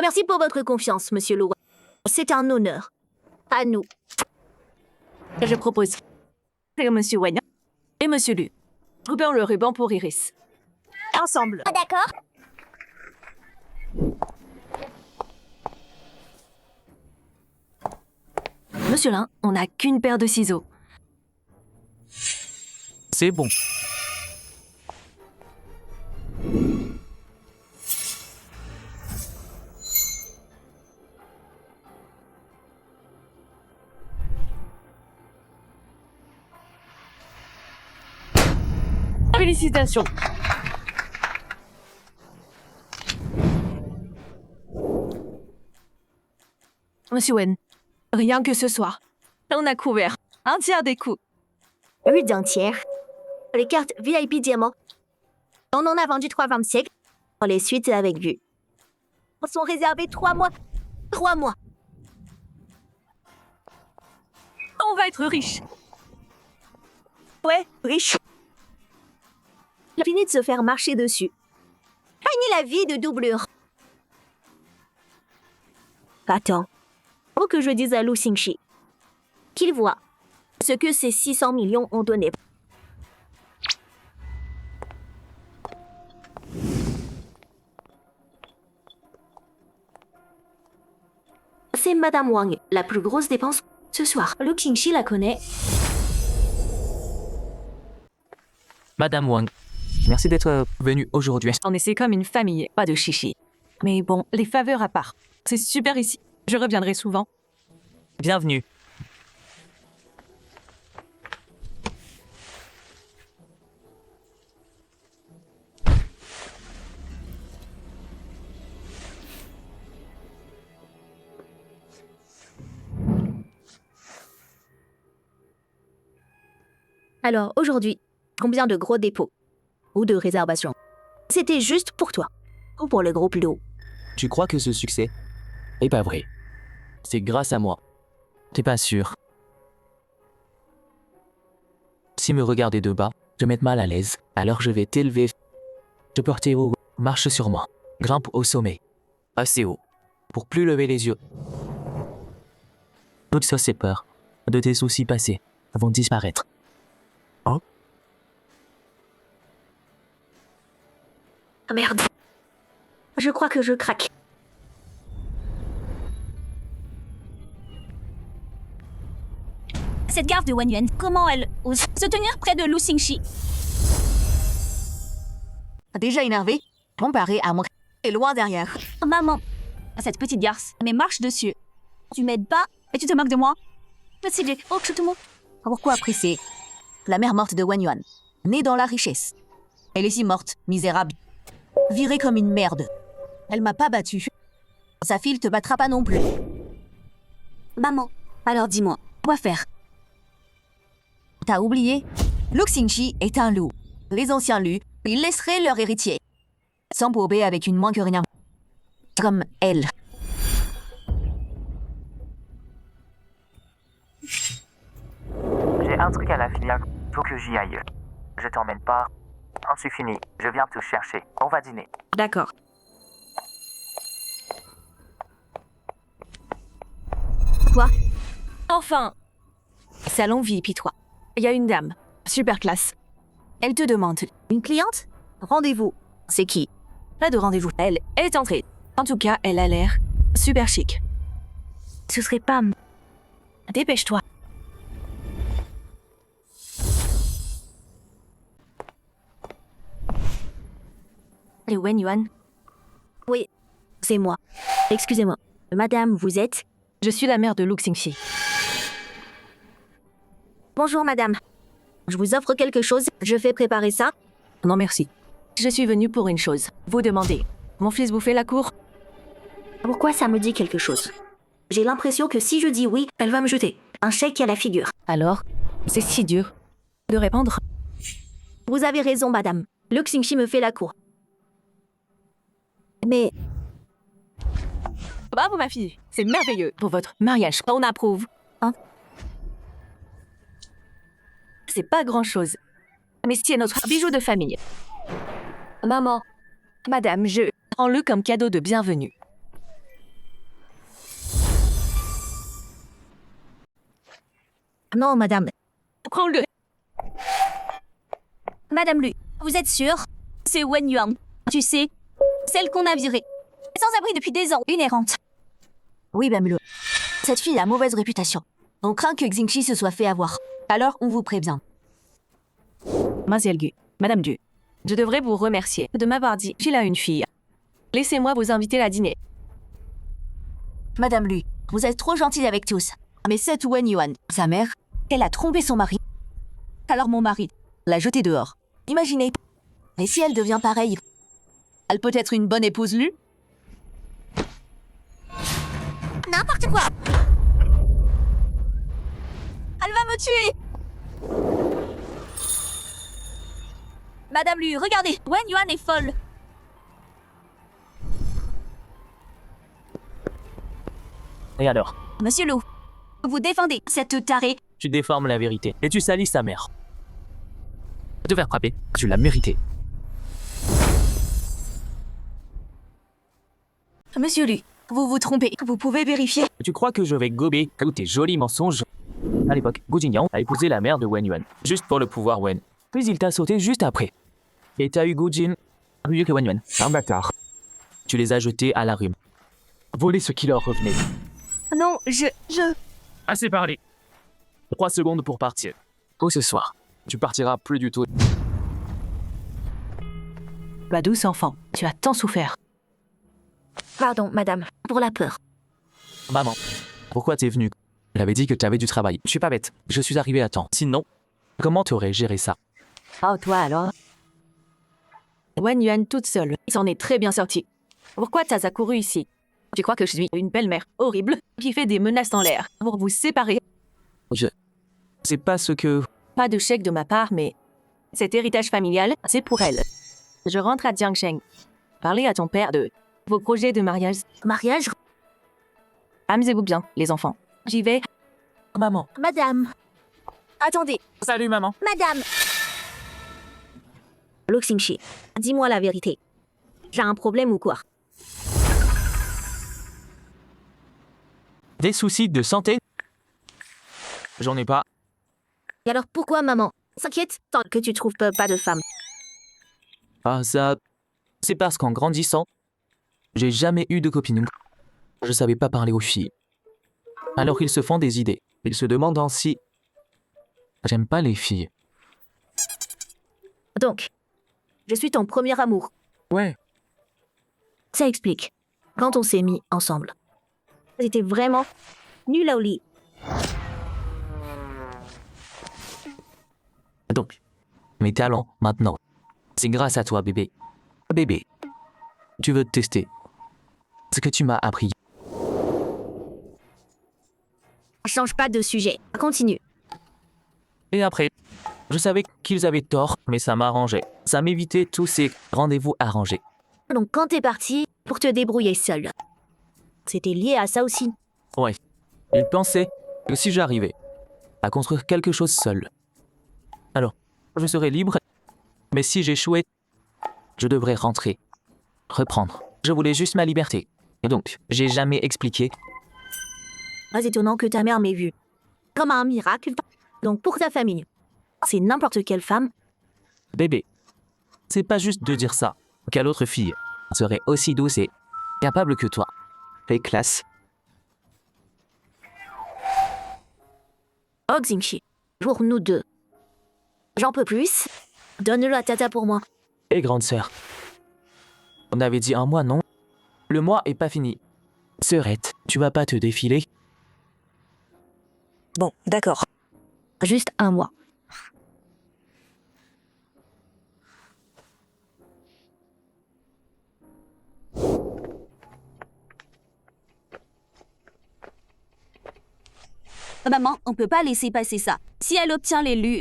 Merci pour votre confiance, monsieur Lu. C'est un honneur. À nous. Je propose que Monsieur Wen et Monsieur Lu coupons le ruban pour Iris. Ensemble. Ah, d'accord. Monsieur Lin, on n'a qu'une paire de ciseaux. C'est bon. Félicitations. Monsieur Wen, rien que ce soir, on a couvert un tiers des coûts. Oui, d'un tiers. Les cartes VIP Diamant. On en a vendu 3 siècles. Les suites avec vue. Sont réservées 3 mois. 3 mois. On va être riche. Ouais, riche. Il a fini de se faire marcher dessus. Fini la vie de doublure. Attends. Faut que je dise à Lu Xingxi qu'il voit ce que ces 600 millions ont donné. C'est Madame Wang, la plus grosse dépense ce soir. Lu Xingxi la connaît. Madame Wang, merci d'être venue aujourd'hui. On essaie comme une famille, pas de chichi. Mais bon, les faveurs à part. C'est super ici. Je reviendrai souvent. Bienvenue. Alors, aujourd'hui, combien de gros dépôts ou de réservations? C'était juste pour toi ou pour le groupe Lu. Tu crois que ce succès est pas vrai. C'est grâce à moi. T'es pas sûr. Si me regarder de bas, je vais être mal à l'aise, alors je vais t'élever. Je porter haut, marche sur moi, grimpe au sommet. Assez haut, pour plus lever les yeux. Tout ça c'est peur de tes soucis passés vont disparaître. Oh. Ah, merde. Je crois que je craque. Cette garde de Wen Yuan, comment elle ose se tenir près de Lu Xingxi? Déjà énervé, comparé à moi, et loin derrière. Maman, cette petite garce, mais marche dessus. Tu m'aides pas et tu te moques de moi? C'est du monde. Pourquoi presser? La mère morte de Wen Yuan, née dans la richesse. Elle est si morte, misérable. Virée comme une merde. Elle m'a pas battue. Sa fille te battra pas non plus. Maman, alors dis-moi, quoi faire? T'as oublié? Lu Xingxi est un loup. Les anciens loups, ils laisseraient leur héritier. S'embourber avec une moins que rien. Comme elle. J'ai un truc à la filiale, faut que j'y aille. Je t'emmène pas. Quand c'est fini, je viens te chercher. On va dîner. D'accord. Quoi? Enfin! Salon VIP3. Il y a une dame. Super classe. Elle te demande. Une cliente? Rendez-vous. C'est qui? Pas de rendez-vous. Elle est entrée. En tout cas, elle a l'air super chic. Ce serait pas... Dépêche-toi. Et Wen Yuan? Oui, c'est moi. Excusez-moi. Madame, vous êtes? Je suis la mère de Lu Xingxi. Bonjour madame. Je vous offre quelque chose. Je fais préparer ça. Non merci. Je suis venue pour une chose. Vous demandez. Mon fils vous fait la cour? Pourquoi ça me dit quelque chose? J'ai l'impression que si je dis oui, elle va me jeter un chèque à la figure. Alors, c'est si dur de répondre. Vous avez raison madame. Lu Xingxi me fait la cour. Mais... Bravo ma fille. C'est merveilleux pour votre mariage. On approuve. Hein? C'est pas grand-chose. Mais c'est notre bijou de famille. Maman, madame, je prends-le comme cadeau de bienvenue. Non, madame. Prends-le. Madame Lu, vous êtes sûre? C'est Wen Yuan. Tu sais, celle qu'on a virée. Sans abri depuis des ans, une errante. Oui, même le. Cette fille a mauvaise réputation. On craint que Xingxi se soit fait avoir. Alors, on vous prévient. Mademoiselle Gu, Madame Du, je devrais vous remercier de m'avoir dit qu'il a une fille. Laissez-moi vous inviter à dîner. Madame Lu, vous êtes trop gentille avec tous. Mais cette Wen Yuan, sa mère, elle a trompé son mari. Alors mon mari l'a jetée dehors. Imaginez. Et si elle devient pareille? Elle peut être une bonne épouse Lu? N'importe quoi. Elle va me tuer. Madame Lu, regardez, Wen Yuan est folle. Et alors? Monsieur Lu, vous défendez cette tarée. Tu déformes la vérité et tu salis sa mère. Te faire frapper, tu l'as mérité. Monsieur Lu, vous vous trompez. Vous pouvez vérifier. Tu crois que je vais gober tous tes jolis mensonges? À l'époque, Gu Jingyang a épousé la mère de Wen Yuan, juste pour le pouvoir Wen. Puis il t'a sauté juste après. Et t'as eu Gu Jin, mieux que Wen Yuan. Un bâtard. Tu les as jetés à la rue. Volé ce qui leur revenait. Non, je... Assez parlé. 3 secondes pour partir. Ou ce soir. Tu partiras plus du tout. Ma douce enfant, tu as tant souffert. Pardon, madame, pour la peur. Maman, pourquoi t'es venue? J'avais dit que t'avais du travail. Je suis pas bête. Je suis arrivé à temps. Sinon, comment t'aurais géré ça? Oh, toi alors? Wen Yuan toute seule, il s'en est très bien sorti. Pourquoi t'as accouru ici? Tu crois que je suis une belle-mère horrible qui fait des menaces en l'air pour vous séparer? Je... C'est pas ce que... Pas de chèque de ma part, mais cet héritage familial, c'est pour elle. Je rentre à Jiangsheng. Parler à ton père de vos projets de mariage. Mariage? Amusez-vous bien, les enfants. J'y vais. Maman. Madame. Attendez, Salut, maman. madame. Lu Xingxi, dis-moi la vérité. J'ai un problème ou quoi? Des soucis de santé? J'en ai pas. Et alors pourquoi maman s'inquiète tant que tu trouves pas de femme? Ah, ça. C'est parce qu'en grandissant, j'ai jamais eu de copine. Je savais pas parler aux filles. Alors ils se font des idées. Ils se demandent si. J'aime pas les filles. Donc, je suis ton premier amour. Ouais. Ça explique. Quand on s'est mis ensemble, c'était vraiment nul au lit. Donc, mes talents, maintenant. C'est grâce à toi, bébé. Bébé, tu veux tester ce que tu m'as appris. Change pas de sujet. Continue. Et après, je savais qu'ils avaient tort, mais ça m'arrangeait. Ça m'évitait tous ces rendez-vous arrangés. Donc quand t'es parti pour te débrouiller seul, c'était lié à ça aussi. Ouais. Ils pensaient que si j'arrivais à construire quelque chose seul, alors je serais libre. Mais si j'échouais, je devrais rentrer, reprendre. Je voulais juste ma liberté. Et donc, j'ai jamais expliqué. Pas étonnant que ta mère m'ait vu. Comme un miracle. Donc pour ta famille, c'est n'importe quelle femme. Bébé, c'est pas juste de dire ça. Quelle autre fille serait aussi douce et capable que toi? Et classe. Oh Xingxi, pour nous deux. J'en peux plus. Donne-le à Tata pour moi. Et grande sœur. On avait dit un mois, non? Le mois est pas fini. Sœurette, tu vas pas te défiler? Bon, d'accord. Juste un mois. Maman, on peut pas laisser passer ça. Si elle obtient l'élu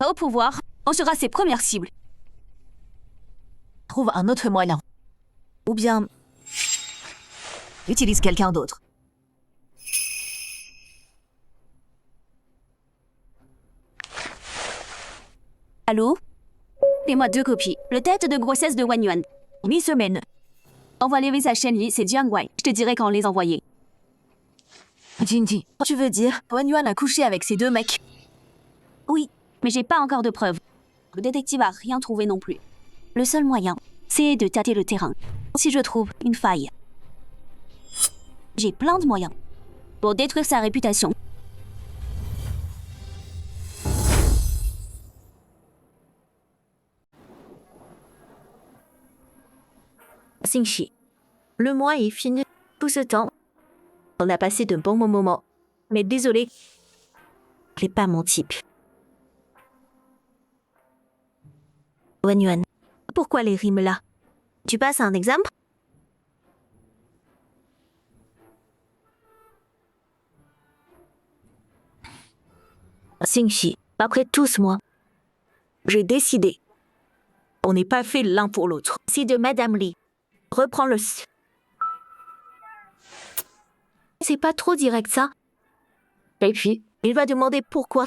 au pouvoir, on sera ses premières cibles. Trouve un autre moyen. Ou bien, utilise quelqu'un d'autre. Allô? Fais-moi 2 copies. Le tête de grossesse de Wang Yuan. Mi-semaine. Envoie les messages Shenli, c'est Jiang Wei. Je te dirai quand les envoyer. Jinji, tu veux dire Wang Yuan a couché avec ces 2 mecs? Oui, mais j'ai pas encore de preuves. Le détective a rien trouvé non plus. Le seul moyen, c'est de tâter le terrain. Si je trouve une faille, j'ai plein de moyens pour détruire sa réputation. Xingxi, le mois est fini. Tout ce temps, on a passé de bons moments. Mais désolé, il n'est pas mon type. Wang Yuan, pourquoi les rimes là? Tu passes un exemple? Xingxi, après tout ce mois, j'ai décidé. On n'est pas fait l'un pour l'autre. Si de Madame Li reprend le... C'est pas trop direct ça. Et puis, il va demander pourquoi.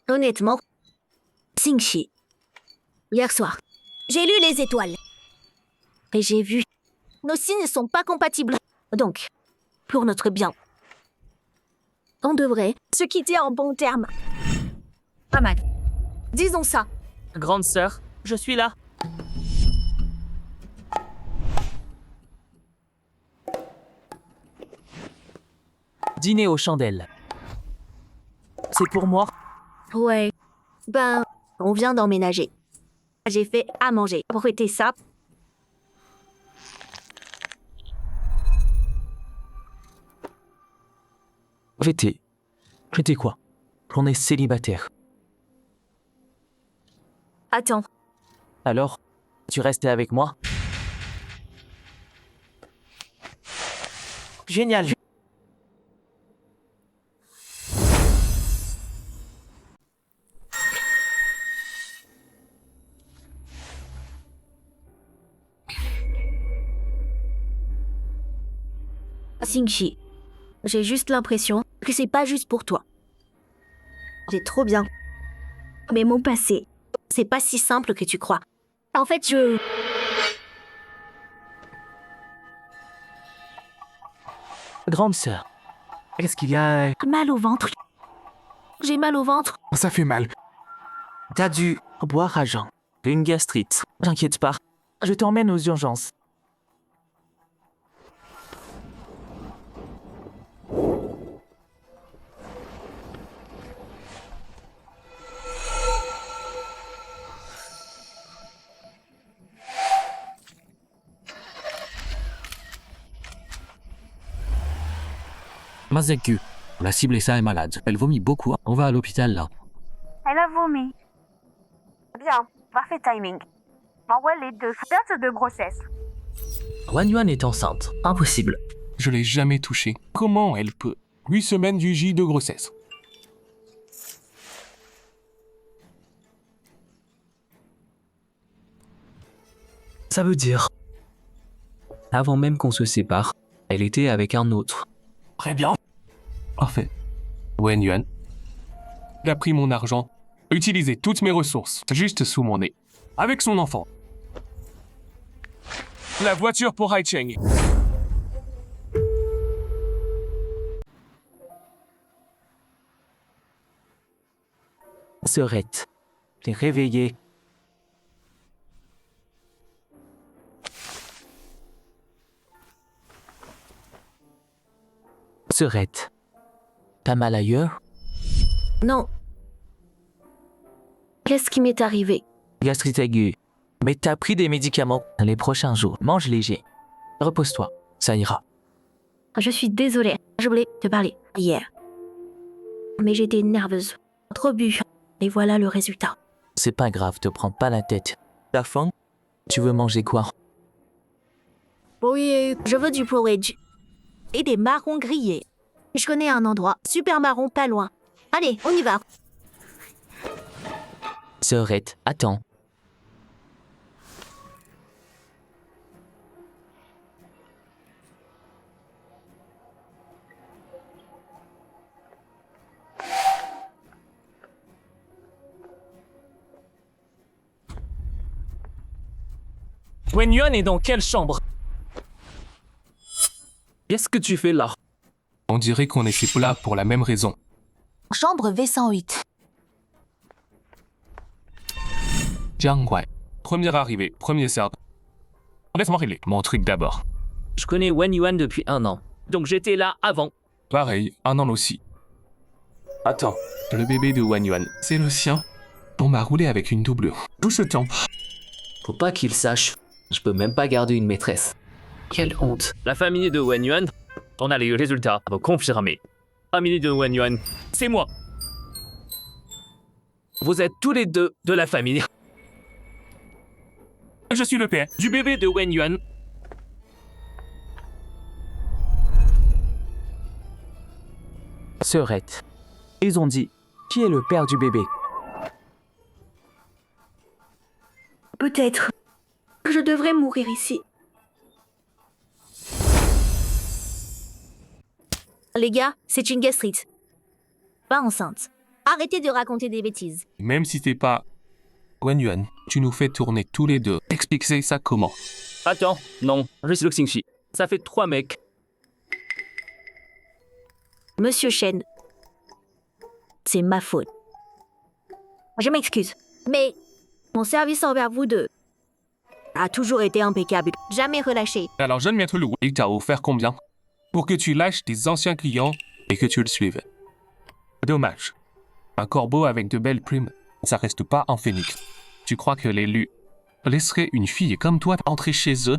Honnêtement, Xingxi, hier soir, j'ai lu les étoiles. Et j'ai vu, nos signes ne sont pas compatibles. Donc, pour notre bien, on devrait se quitter en bons termes. Pas mal. Disons ça. Grande sœur, je suis là. Dîner aux chandelles. C'est pour moi. Ouais. Ben, on vient d'emménager. J'ai fait à manger. Pour fêter ça. Fêter. Fêter quoi? On est célibataire. Attends. Alors, tu restais avec moi? Génial. Xingxi, j'ai juste l'impression que c'est pas juste pour toi. J'ai trop bien. Mais mon passé, c'est pas si simple que tu crois. En fait, Grande sœur, est-ce qu'il y a... mal au ventre. J'ai mal au ventre. Ça fait mal. T'as dû boire à jeun. Une gastrite. T'inquiète pas, je t'emmène aux urgences. Mazeku, la cible est malade. Elle vomit beaucoup. On va à l'hôpital là. Elle a vomi. Bien, parfait timing. Envoie les 2 dates de grossesse. Wan Yuan est enceinte. Impossible. Je l'ai jamais touchée. Comment elle peut 8 semaines du J de grossesse. Ça veut dire... Avant même qu'on se sépare, elle était avec un autre. Très bien. Parfait. Wen Yuan. Il a pris mon argent, utilisé toutes mes ressources, juste sous mon nez, avec son enfant. La voiture pour Hai Cheng. Sœurette, t'es réveillée. Sœurette, t'as mal ailleurs? Non. Qu'est-ce qui m'est arrivé? Gastrite aiguë. Mais t'as pris des médicaments. Les prochains jours, mange léger. Repose-toi, ça ira. Je suis désolée. Je voulais te parler hier. Mais j'étais nerveuse. Trop bu. Et voilà le résultat. C'est pas grave, te prends pas la tête. T'as faim? Tu veux manger quoi? Oui, je veux du porridge. Et des marrons grillés. Je connais un endroit super marron pas loin. Allez, on y va. Sœurette, attends. Wen Yuan est dans quelle chambre? Qu'est-ce que tu fais là? On dirait qu'on était là pour la même raison. Chambre V108. Jiang Wai. Premier arrivé, premier serveur. Laisse-moi régler mon truc d'abord. Je connais Wen Yuan depuis 1 an. Donc j'étais là avant. Pareil, 1 an aussi. Attends, le bébé de Wen Yuan, c'est le sien. On m'a roulé avec une doublure. Tout ce temps. Faut pas qu'il sache. Je peux même pas garder une maîtresse. Quelle honte. La famille de Wen Yuan, on a les résultats à confirmer. Famille de Wen Yuan, c'est moi. Vous êtes tous les deux de la famille. Je suis le père du bébé de Wen Yuan. Sœurette, ils ont dit qui est le père du bébé? Peut-être que je devrais mourir ici. Les gars, c'est une gastrite. Pas enceinte. Arrêtez de raconter des bêtises. Même si t'es pas Wen Yuan, tu nous fais tourner tous les deux. Expliquez ça comment? Attends, non, je suis le Xingxi. Ça fait 3 mecs. Monsieur Shen, c'est ma faute. Je m'excuse, mais mon service envers vous deux a toujours été impeccable. Jamais relâché. Alors jeune maître Lu, il t'a offert combien? Pour que tu lâches tes anciens clients et que tu le suives. Dommage. Un corbeau avec de belles plumes, ça reste pas un phénix. Tu crois que les Lu laisseraient une fille comme toi entrer chez eux?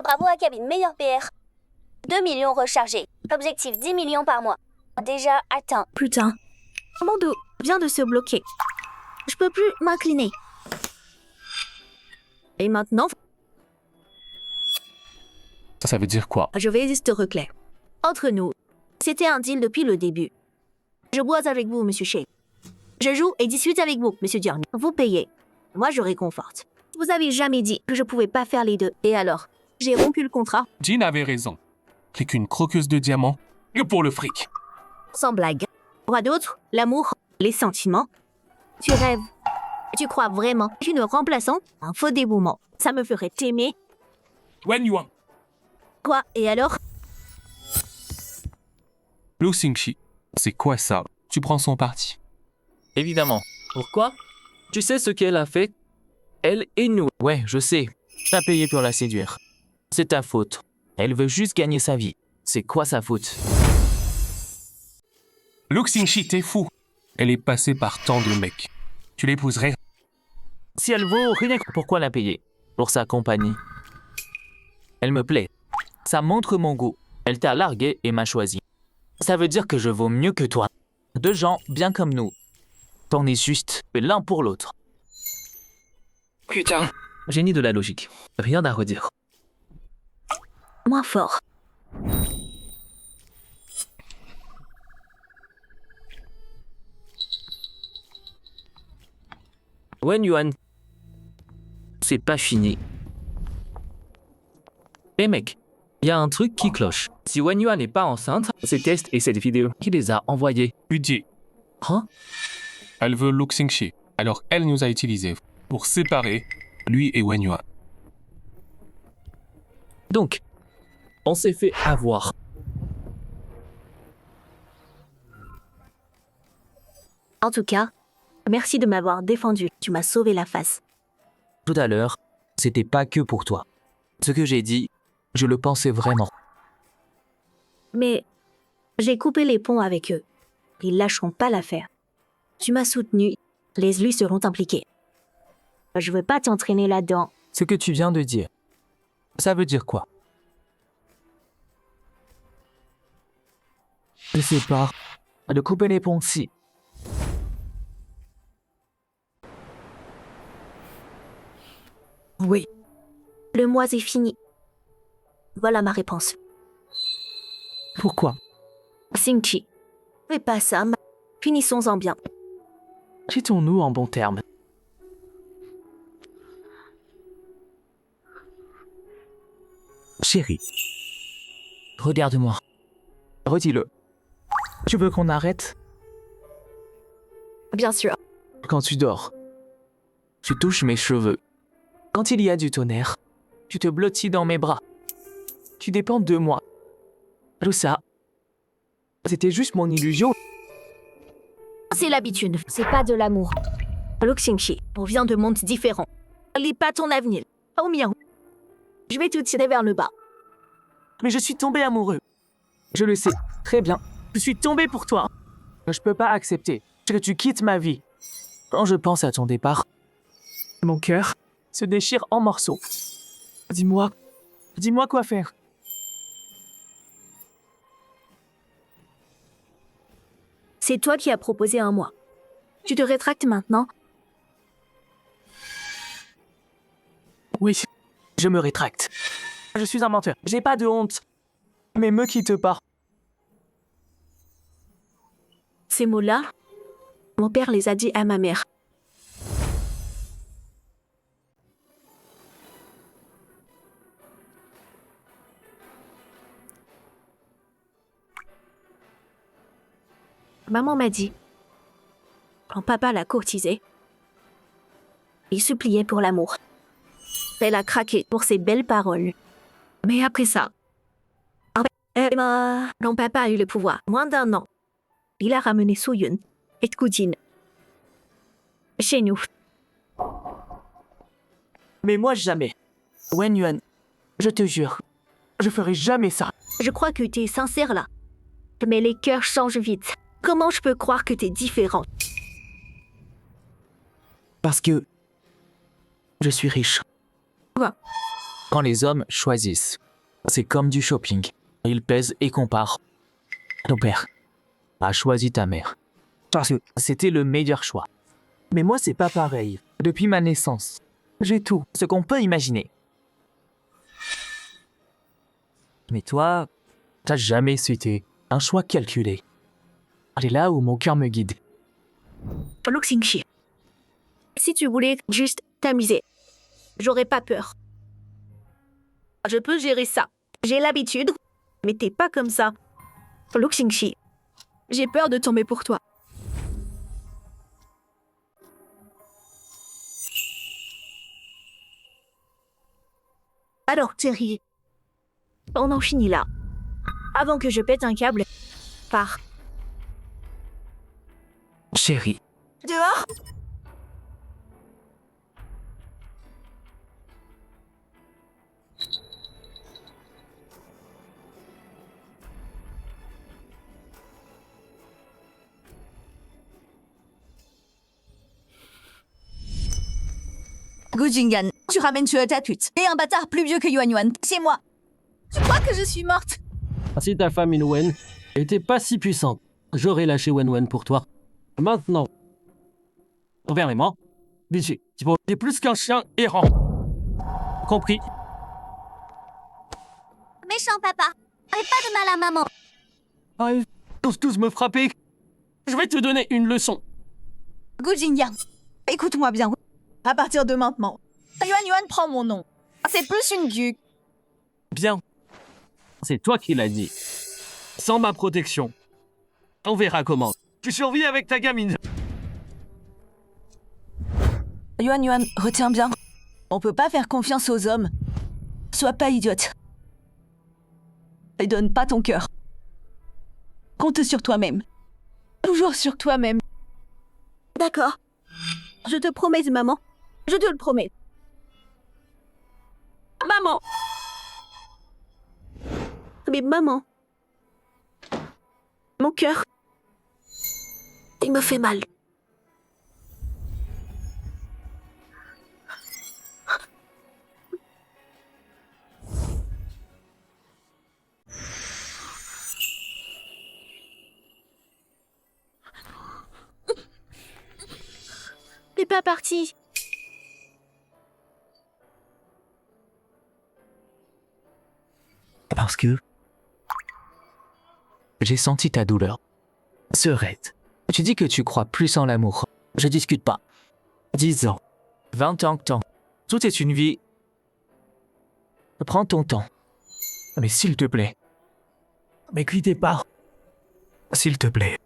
Bravo à Cabine, meilleur PR. 2 millions rechargés. Objectif 10 millions par mois. Déjà atteint. Putain, mon dos vient de se bloquer. Je peux plus m'incliner. Et maintenant, Ça veut dire quoi? je vais juste reclair. Entre nous, c'était un deal depuis le début. Je bois avec vous, monsieur Shea. Je joue et discute avec vous, monsieur Diorny. Vous payez. Moi, je réconforte. Vous avez jamais dit que je pouvais pas faire les deux. Et alors? J'ai rompu le contrat. Jean avait raison. T'es qu'une croqueuse de diamants que pour le fric. Sans blague. Quoi d'autre? L'amour? Les sentiments? Tu rêves. Tu crois vraiment qu'une remplaçante? Un faux dévouement. Ça me ferait t'aimer? Wen Yuan. Quoi? Et alors? Lu Xingxi, c'est quoi ça? Tu prends son parti. Évidemment. Pourquoi? Tu sais ce qu'elle a fait? Elle et nous. Ouais, je sais. T'as payé pour la séduire. C'est ta faute. Elle veut juste gagner sa vie. C'est quoi sa faute? Lu Xingxi, t'es fou. Elle est passée par tant de mecs. Tu l'épouserais? Si elle vaut rien, pourquoi la payer? Pour sa compagnie. Elle me plaît. Ça montre mon goût. Elle t'a largué et m'a choisi. Ça veut dire que je vaux mieux que toi. Deux gens bien comme nous. T'en es juste l'un pour l'autre. Putain. Génie de la logique. Rien à redire. Moins fort. Wen Yuan. C'est pas fini. Eh mec, il y a un truc qui cloche. Si Wen Yuan n'est pas enceinte, ces tests et cette vidéo, qui les a envoyés? Udier. Hein? Elle veut Lu Xingxi. Alors elle nous a utilisés pour séparer lui et Wen Yuan. Donc, on s'est fait avoir. En tout cas, merci de m'avoir défendu. Tu m'as sauvé la face. Tout à l'heure, c'était pas que pour toi. Ce que j'ai dit, je le pensais vraiment. Mais j'ai coupé les ponts avec eux. Ils lâcheront pas l'affaire. Tu m'as soutenu. Les lui seront impliqués. Je veux pas t'entraîner là-dedans. Ce que tu viens de dire, ça veut dire quoi? Je sais pas. De couper les ponts si. Oui. Le mois est fini. Voilà ma réponse. Pourquoi? Xingxi. Fais pas ça. Finissons-en bien. Quittons-nous en bons termes. Chérie, regarde-moi. Redis-le. Tu veux qu'on arrête? Bien sûr. Quand tu dors, tu touches mes cheveux. Quand il y a du tonnerre, tu te blottis dans mes bras. Tu dépends de moi. Tout ça, c'était juste mon illusion. C'est l'habitude, c'est pas de l'amour. Lu Xingxi, on vient de mondes différents. Lis pas ton avenir. Au mien. Je vais te tirer vers le bas. Mais je suis tombé amoureux. Je le sais, très bien. Je suis tombé pour toi. Je peux pas accepter que tu quittes ma vie. Quand je pense à ton départ, mon cœur se déchire en morceaux. Dis-moi quoi faire. C'est toi qui as proposé un mois. Tu te rétractes maintenant? Oui, je me rétracte. Je suis un menteur. J'ai pas de honte. Mais me quitte pas. Ces mots-là, mon père les a dit à ma mère. Maman m'a dit, quand papa l'a courtisée, il suppliait pour l'amour. Elle a craqué pour ses belles paroles. Mais après ça, quand papa a eu le pouvoir, moins d'un an, il a ramené Suyun et Tkujin chez nous. Mais moi jamais. Wen Yuan, je te jure, je ferai jamais ça. Je crois que t'es sincère là. Mais les cœurs changent vite. Comment je peux croire que t'es différent? Parce que je suis riche. Quoi? Quand les hommes choisissent, c'est comme du shopping. Ils pèsent et comparent. Ton père a choisi ta mère. Parce que c'était le meilleur choix. Mais moi, c'est pas pareil. Depuis ma naissance, j'ai tout ce qu'on peut imaginer. Mais toi, t'as jamais suité un choix calculé. C'est là où mon cœur me guide. Lu Xingxi, si tu voulais juste t'amuser, J'aurais pas peur. Je peux gérer ça. J'ai l'habitude. Mais t'es pas comme ça. Lu Xingxi, j'ai peur de tomber pour toi. Alors, Thierry, on en finit là. Avant que je pète un câble, pars. Chérie, Dehors? Gu Jingyan, tu ramènes Chue ta pute. Et un bâtard plus vieux que Yuan Yuan. C'est moi. Tu crois que je suis morte? Si ta femme Wen était pas si puissante, j'aurais lâché Wen pour toi. Maintenant, envers les mains, Bichi, tu es plus qu'un chien errant. Compris? Méchant papa. Fais pas de mal à maman. Arrête, tous me frapper. Je vais te donner une leçon. Gu Jingyan, écoute-moi bien. À partir de maintenant, Yuan Yuan prend mon nom. C'est plus une gueule. Bien. C'est toi qui l'as dit. Sans ma protection. On verra comment. Tu survis avec ta gamine. Yuan Yuan, retiens bien. On peut pas faire confiance aux hommes. Sois pas idiote. Et donne pas ton cœur. Compte sur toi-même. Toujours sur toi-même. D'accord. Je te promets, maman. Je te le promets. Maman. Mais maman. Mon cœur. Il me fait mal. Il n'est pas parti. parce que j'ai senti ta douleur. Ce raid. Tu dis que tu crois plus en l'amour. Je discute pas. 10 ans. 20 ans de temps. Tout est une vie. Prends ton temps. Mais s'il te plaît. Mais quittez pas. S'il te plaît.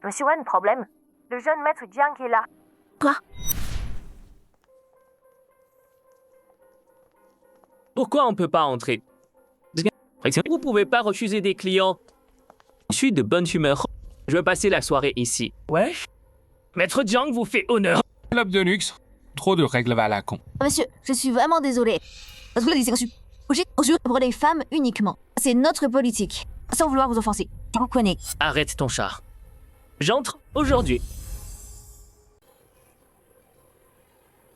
Monsieur Wen, problème. Le jeune maître Jiang est là. Quoi? Pourquoi on peut pas entrer? Vous pouvez pas refuser des clients. Je suis de bonne humeur. Je veux passer la soirée ici. Ouais? Maître Jiang vous fait honneur. Club de luxe. Trop de règles à la con. Monsieur, je suis vraiment désolée. Parce que les pour les femmes uniquement. C'est notre politique. Sans vouloir vous offenser. Je vous connais. Arrête ton char. J'entre aujourd'hui.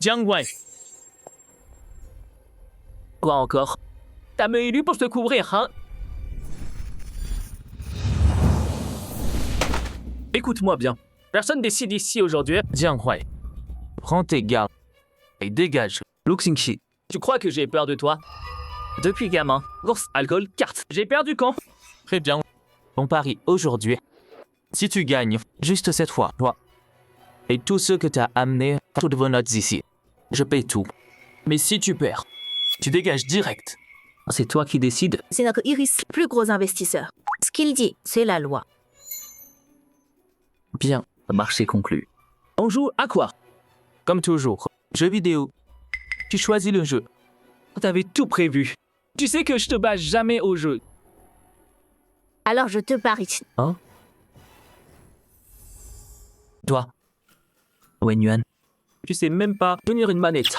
Jiang Wei. Quoi encore? T'as me élu pour te couvrir, hein? Écoute-moi bien. Personne décide ici aujourd'hui. Jiang Wei. Prends tes gardes. Et dégage. Lu Xingxi. Tu crois que j'ai peur de toi? Depuis gamin. Course, alcool, carte. J'ai perdu quand? Très bien. On parie aujourd'hui. Si tu gagnes, juste cette fois, toi. Et tous ceux que t'as amenés, toutes vos notes ici. Je paye tout. Mais si tu perds, tu dégages direct. C'est toi qui décides. C'est notre Iris, plus gros investisseur. Ce qu'il dit, c'est la loi. Bien. Marché conclu. On joue à quoi? Comme toujours. Jeux vidéo. Tu choisis le jeu. T'avais tout prévu. Tu sais que je te bats jamais au jeu. Alors je te parie. Hein? Toi. Wen Yuan. Tu sais même pas tenir une manette.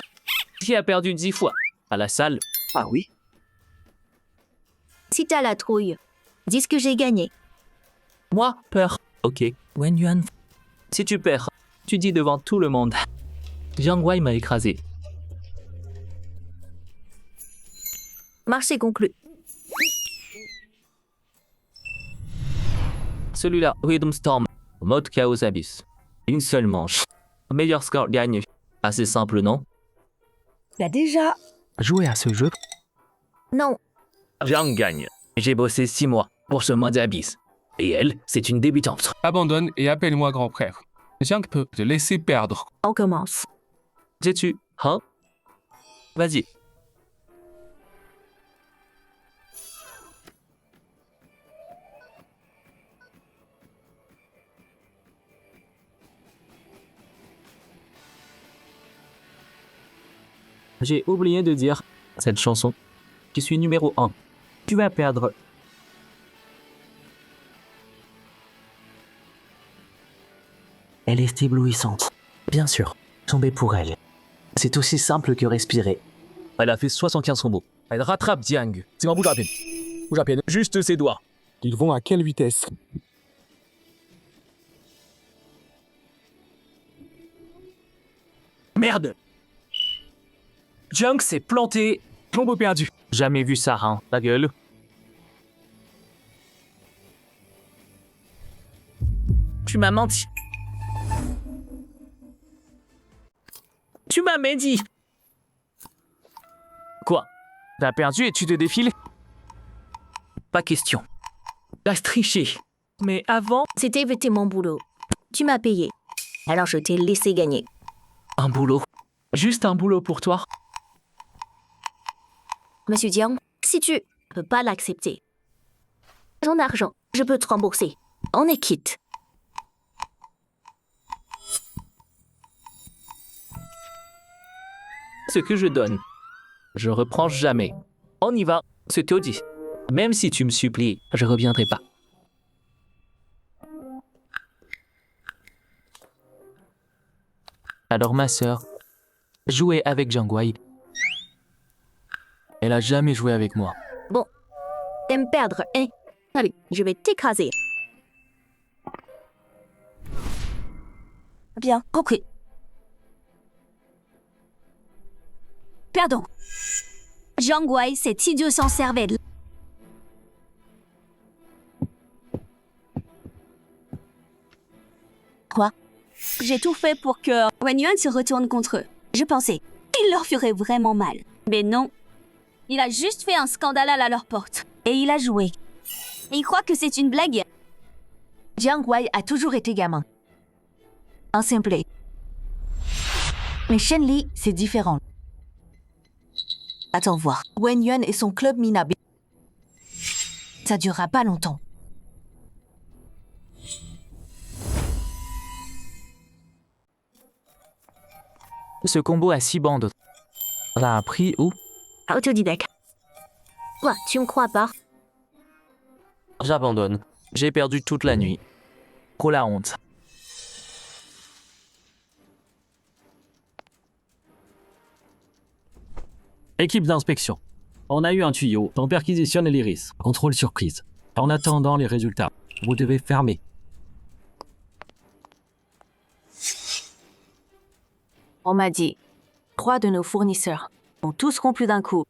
Qui a perdu 10 fois? À la salle. Ah oui? Si t'as la trouille, dis ce que j'ai gagné. Moi, peur. Ok. Wen Yuan. Si tu perds, tu dis devant tout le monde. Jiang Wei m'a écrasé. Marché conclu. Celui-là, Rhythm Storm, mode Chaos Abyss. Une seule manche. Meilleur score gagne. Assez simple, non? Bah déjà. Jouer à ce jeu? Non. Jiang gagne. J'ai bossé 6 mois pour ce mode Abyss. Et elle, c'est une débutante. Abandonne et appelle-moi grand frère. Jiang peut te laisser perdre. On commence. Sais-tu, hein? Vas-y. J'ai oublié de dire cette chanson. Je suis numéro 1. Tu vas perdre. Elle est éblouissante. Bien sûr, tomber pour elle. C'est aussi simple que respirer. Elle a fait 75 combos. Elle rattrape Jiang. C'est bouge à peine. Bouge à peine. Juste ses doigts. Ils vont à quelle vitesse? Merde! Jiang s'est planté. Combo perdu. Jamais vu ça, hein. Ta gueule. Tu m'as menti. Tu m'as médit. Quoi? T'as perdu et tu te défiles? Pas question. T'as triché. Mais avant, C'était mon boulot. Tu m'as payé. Alors je t'ai laissé gagner. un boulot. Juste un boulot pour toi. Monsieur Jiang, si tu peux pas l'accepter, ton argent, je peux te rembourser. On est quitte. Ce que je donne, je reprends jamais. On y va, c'est tout dit. Même si tu me supplies, je reviendrai pas. Alors ma sœur jouait avec Jiang Wei. Elle a jamais joué avec moi. Bon, t'aimes perdre, hein? Allez, je vais t'écraser. Bien, compris. Pardon. Jiang Wei, cet idiot sans cervelle. Quoi? J'ai tout fait pour que Wen Yuan se retourne contre eux. Je pensais qu'il leur ferait vraiment mal. Mais non. Il a juste fait un scandale à leur porte. Et il a joué. Et il croit que c'est une blague. Jiang Wei a toujours été gamin. Un simple. Mais Shen Li, c'est différent. Attends voir. Wen Yuan et son club Minabe. Ça durera pas longtemps. Ce combo a 6 bandes. T'as appris où? Autodidacte. Quoi, tu me crois pas? J'abandonne. J'ai perdu toute la nuit. Trop la honte. Équipe d'inspection. On a eu un tuyau. On perquisitionne l'iris. Contrôle surprise. En attendant les résultats, vous devez fermer. On m'a dit, 3 de nos fournisseurs ont tous rompu d'un coup.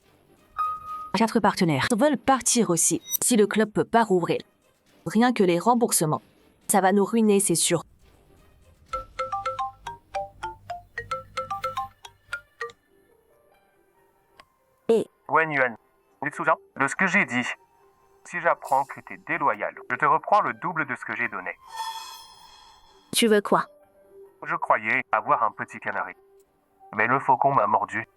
4 partenaires veulent partir aussi. Si le club peut pas rouvrir, rien que les remboursements, ça va nous ruiner, c'est sûr. Wen Yuan, tu te souviens de ce que j'ai dit? Si j'apprends que t'es déloyal, je te reprends le double de ce que j'ai donné. Tu veux quoi? Je croyais avoir un petit canari. Mais le faucon m'a mordu.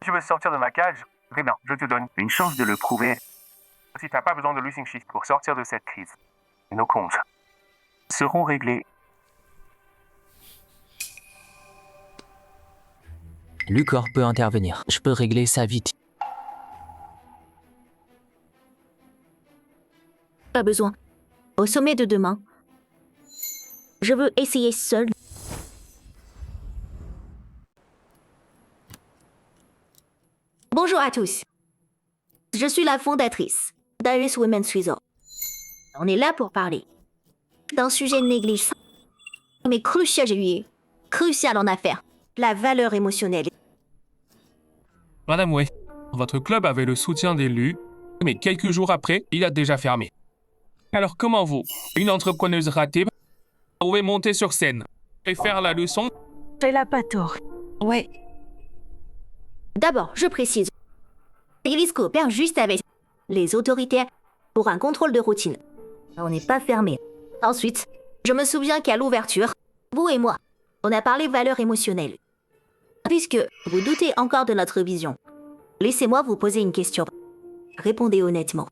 Tu veux sortir de ma cage? Eh bien, je te donne une chance de le prouver. Si t'as pas besoin de Lu Xingxi pour sortir de cette crise, nos comptes seront réglés. Lucor peut intervenir. Je peux régler ça vite. Pas besoin. Au sommet de demain, je veux essayer seul. Bonjour à tous. Je suis la fondatrice d'Iris Women's Resort. On est là pour parler d'un sujet négligeable, mais crucial en affaires, la valeur émotionnelle. Madame Wei, votre club avait le soutien d'élus, mais quelques jours après, il a déjà fermé. Alors comment vous, une entrepreneuse ratée, pouvez monter sur scène et faire la leçon? Elle a pas tort. Ouais. D'abord, je précise. Iris coopère juste avec les autorités pour un contrôle de routine. On n'est pas fermé. Ensuite, je me souviens qu'à l'ouverture, vous et moi, on a parlé valeurs émotionnelles. Puisque vous doutez encore de notre vision, laissez-moi vous poser une question. Répondez honnêtement.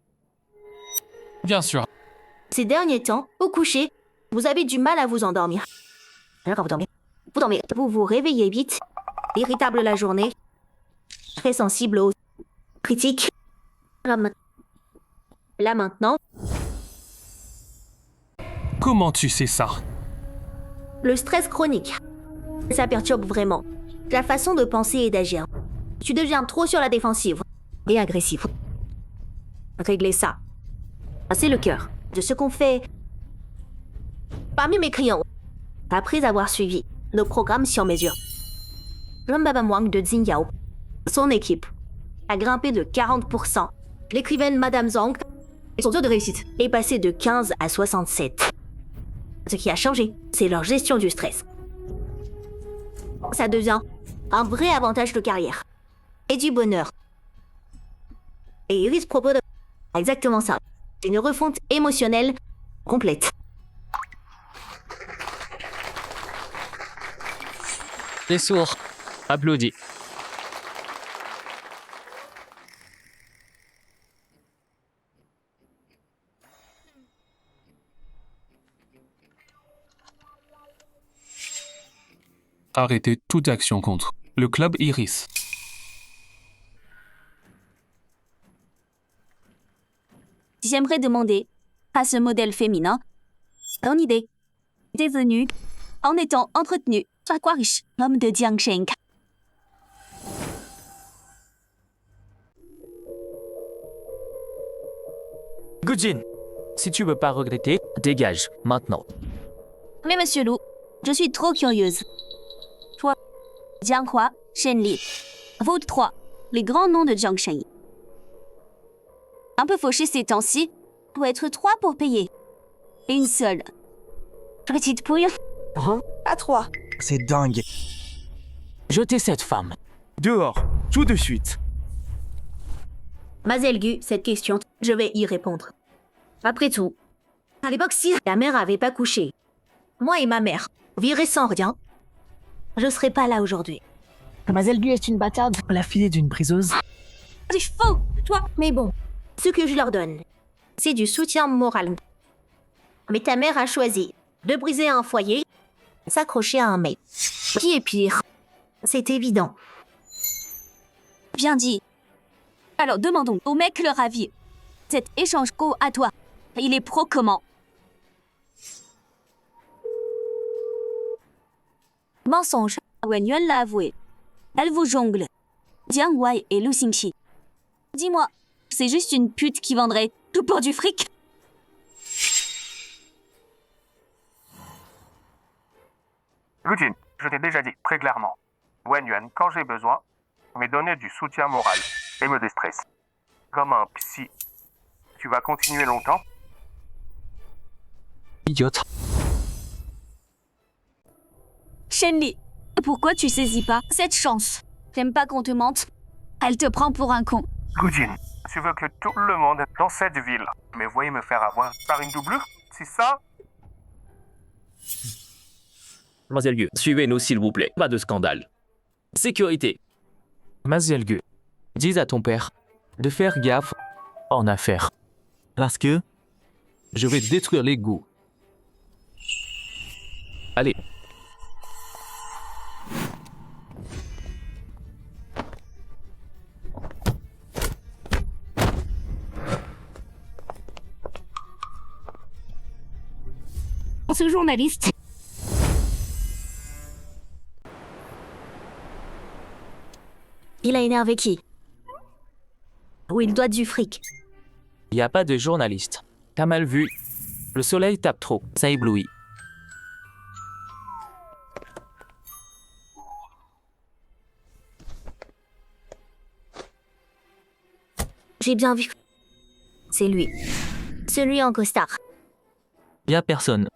Bien sûr. Ces derniers temps, au coucher, vous avez du mal à vous endormir. Alors quand vous dormez, vous vous réveillez vite, irritable la journée, très sensible aux critiques. Là maintenant, Comment tu sais ça? le stress chronique, ça perturbe vraiment la façon de penser et d'agir. Tu deviens trop sur la défensive et agressif. Régler ça, c'est le cœur de ce qu'on fait parmi mes clients après avoir suivi nos programmes sur mesure. Jean-Baba Wang de Xingyao, son équipe, a grimpé de 40%. L'écrivaine Madame Zhang, son taux de réussite est passé de 15 à 67. Ce qui a changé, c'est leur gestion du stress. Ça devient un vrai avantage de carrière et du bonheur. Et Iris propose exactement ça. Une refonte émotionnelle complète. Les sourds. Applaudis. Arrêtez toute action contre le club Iris. J'aimerais demander à ce modèle féminin ton idée est venue en étant entretenu par Quarish, l'homme de Jiangsheng. Gujin, si tu veux pas regretter, dégage, maintenant. Mais monsieur Lu, je suis trop curieuse. Toi, Jianghua, Shenli, vous trois, les grands noms de Jiangsheng. Un peu fauché ces temps-ci, doit être trois pour payer. Et une seule. Petite pouille. À 3. C'est dingue. Jetez cette femme. Dehors, tout de suite. Mazelgu, cette question, je vais y répondre. Après tout, à l'époque, si la mère avait pas couché, moi et ma mère viraient sans rien, je serais pas là aujourd'hui. Mazelgu est une bâtarde. La fille d'une briseuse. C'est faux, toi. Mais bon, ce que je leur donne, c'est du soutien moral. Mais ta mère a choisi de briser un foyer, s'accrocher à un mec. Qui est pire? C'est évident. Bien dit. Alors demandons au mec leur avis. Cet échange co à toi, il est pro comment? Mensonge. Wen Yuan l'a avoué. Elle vous jongle. Jiang Wai et Lu Xingxi. Dis-moi, c'est juste une pute qui vendrait tout pour du fric? Gujin, je t'ai déjà dit très clairement. Wen Yuan, quand j'ai besoin, me donner du soutien moral et me déstresse. Comme un psy. Tu vas continuer longtemps? Idiote. Shenli, pourquoi tu saisis pas cette chance? J'aime pas qu'on te mente. Elle te prend pour un con. Gujin, tu veux que tout le monde dans cette ville me voie me faire avoir par une doublure? C'est ça? Mademoiselle Gu, suivez-nous s'il vous plaît. Pas de scandale. Sécurité. Mazielgue, dis à ton père de faire gaffe en affaires. Parce que je vais détruire les goûts. Allez. Ce journaliste. Il a énervé qui? Ou il doit du fric? Y a pas de journaliste. T'as mal vu. Le soleil tape trop, ça éblouit. J'ai bien vu. C'est lui. Celui en costard. Y a personne.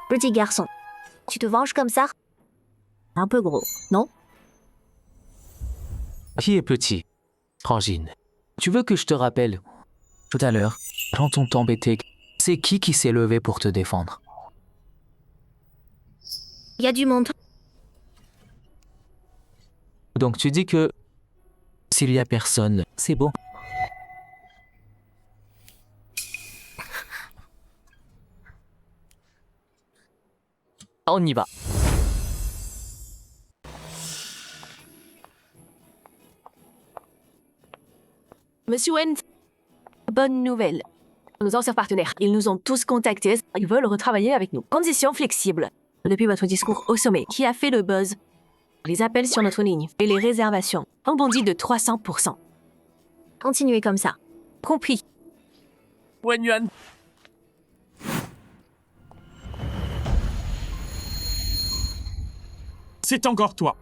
Petit garçon, tu te venges comme ça? Un peu gros, non? Qui est petit? Frangine, tu veux que je te rappelle tout à l'heure, quand on t'embêtait, c'est qui s'est levé pour te défendre? Il y a du monde. Donc tu dis que s'il y a personne, c'est bon. On y va. Monsieur Wen, bonne nouvelle. Nos anciens partenaires, ils nous ont tous contactés. Ils veulent retravailler avec nous. Conditions flexibles. Depuis votre discours au sommet, qui a fait le buzz, les appels sur notre ligne et les réservations ont bondi de 300%. Continuez comme ça. Compris. Wen Yuan. C'est encore toi.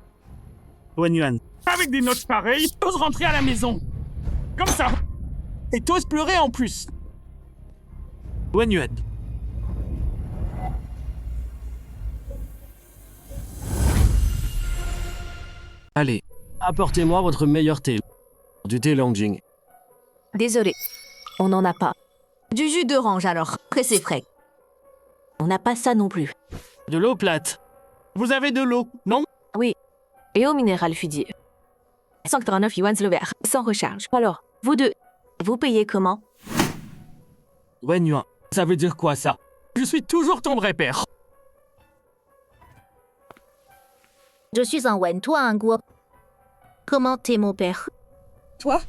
Wen Yuan. Avec des notes pareilles, t'oses rentrer à la maison. Comme ça. Et t'oses pleurer en plus. Wen Yuan. Allez, apportez-moi votre meilleur thé. Du thé Longjing. Désolé, on n'en a pas. Du jus d'orange alors, pressé frais. On n'a pas ça non plus. De l'eau plate. Vous avez de l'eau, non? Oui, et eau minérale fudie. 189 yuan le verre, sans recharge. Alors, vous deux, vous payez comment? Wen Yuan, ça veut dire quoi ça? Je suis toujours ton vrai père. Je suis un Wen, toi un Guo. Comment t'es mon père? Toi?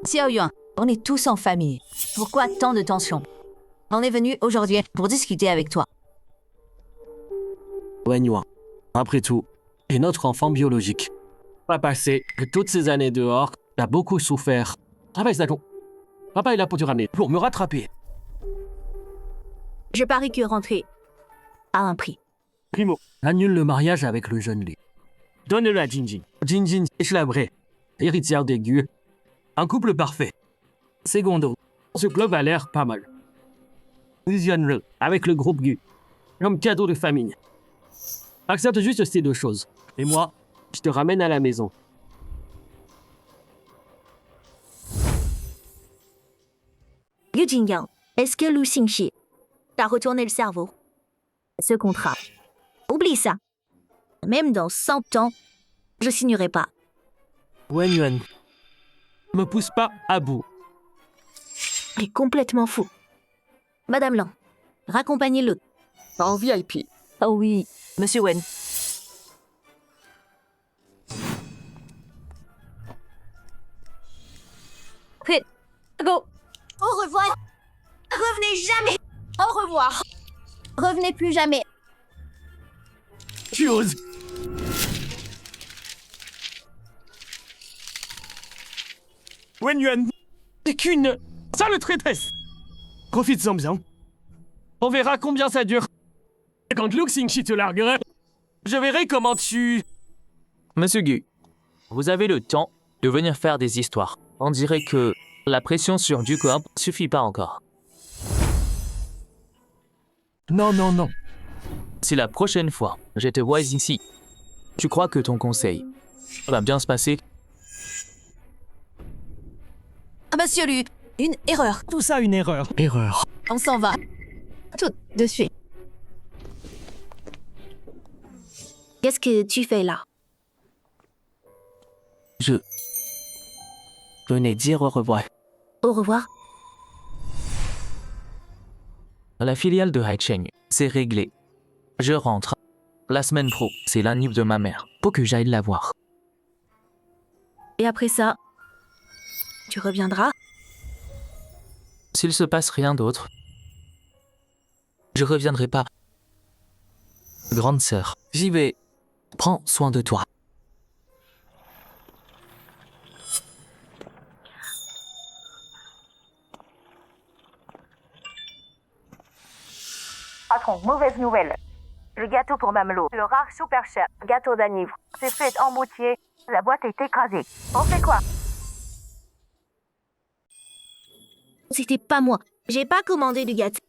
Xiao Yuan, on est tous en famille. Pourquoi tant de tension? On est venu aujourd'hui pour discuter avec toi. Wen Yuan, après tout, est notre enfant biologique. On a passé toutes ces années dehors, il a beaucoup souffert. Travaille, Zako. Papa est là pour te ramener, pour me rattraper. Je parie que rentrer a un prix. Primo, annule le mariage avec le jeune Li. Donne-le à Jinjin. Jinjin est la vraie. Héritière des Gu. Un couple parfait. Secondo, ce club a l'air pas mal. Fusionne-le avec le groupe Gu. Comme cadeau de famille. Accepte juste ces deux choses. Et moi, je te ramène à la maison. Yu Jingyang, est-ce que Lu Xingxi t'a retourné le cerveau? Ce contrat. Oublie ça. Même dans 100 ans, je signerai pas. Wen Yuan, me pousse pas à bout. Il est complètement fou. Madame Lang, raccompagnez-le. En VIP. Oh oui, Monsieur Wen. Go. Au revoir. Revenez jamais. Au revoir. Revenez plus jamais. Tu oses. Wen Yuan, c'est qu'une sale traîtresse. Profite-en bien. On verra combien ça dure. Et quand Lu Xingxi te larguera, je verrai comment tu... Monsieur Gu, vous avez le temps de venir faire des histoires. On dirait que la pression sur du corps suffit pas encore. Non, non, non. Si la prochaine fois je te vois ici, tu crois que ton conseil va bien se passer? Monsieur Lu, une erreur. Tout ça une erreur. Erreur. On s'en va. Tout de suite. Qu'est-ce que tu fais là? Je venais dire au revoir. Au revoir. La filiale de Haicheng, c'est réglé. Je rentre. La semaine pro, c'est l'anniv de ma mère. Faut que j'aille la voir. Et après ça, tu reviendras? S'il se passe rien d'autre, je reviendrai pas. Grande sœur, j'y vais. Prends soin de toi. Patron, mauvaise nouvelle. Le gâteau pour Mamelot, le rare super cher gâteau d'anniv, c'est fait en moitié. La boîte est écrasée. On fait quoi? C'était pas moi. J'ai pas commandé du gâteau.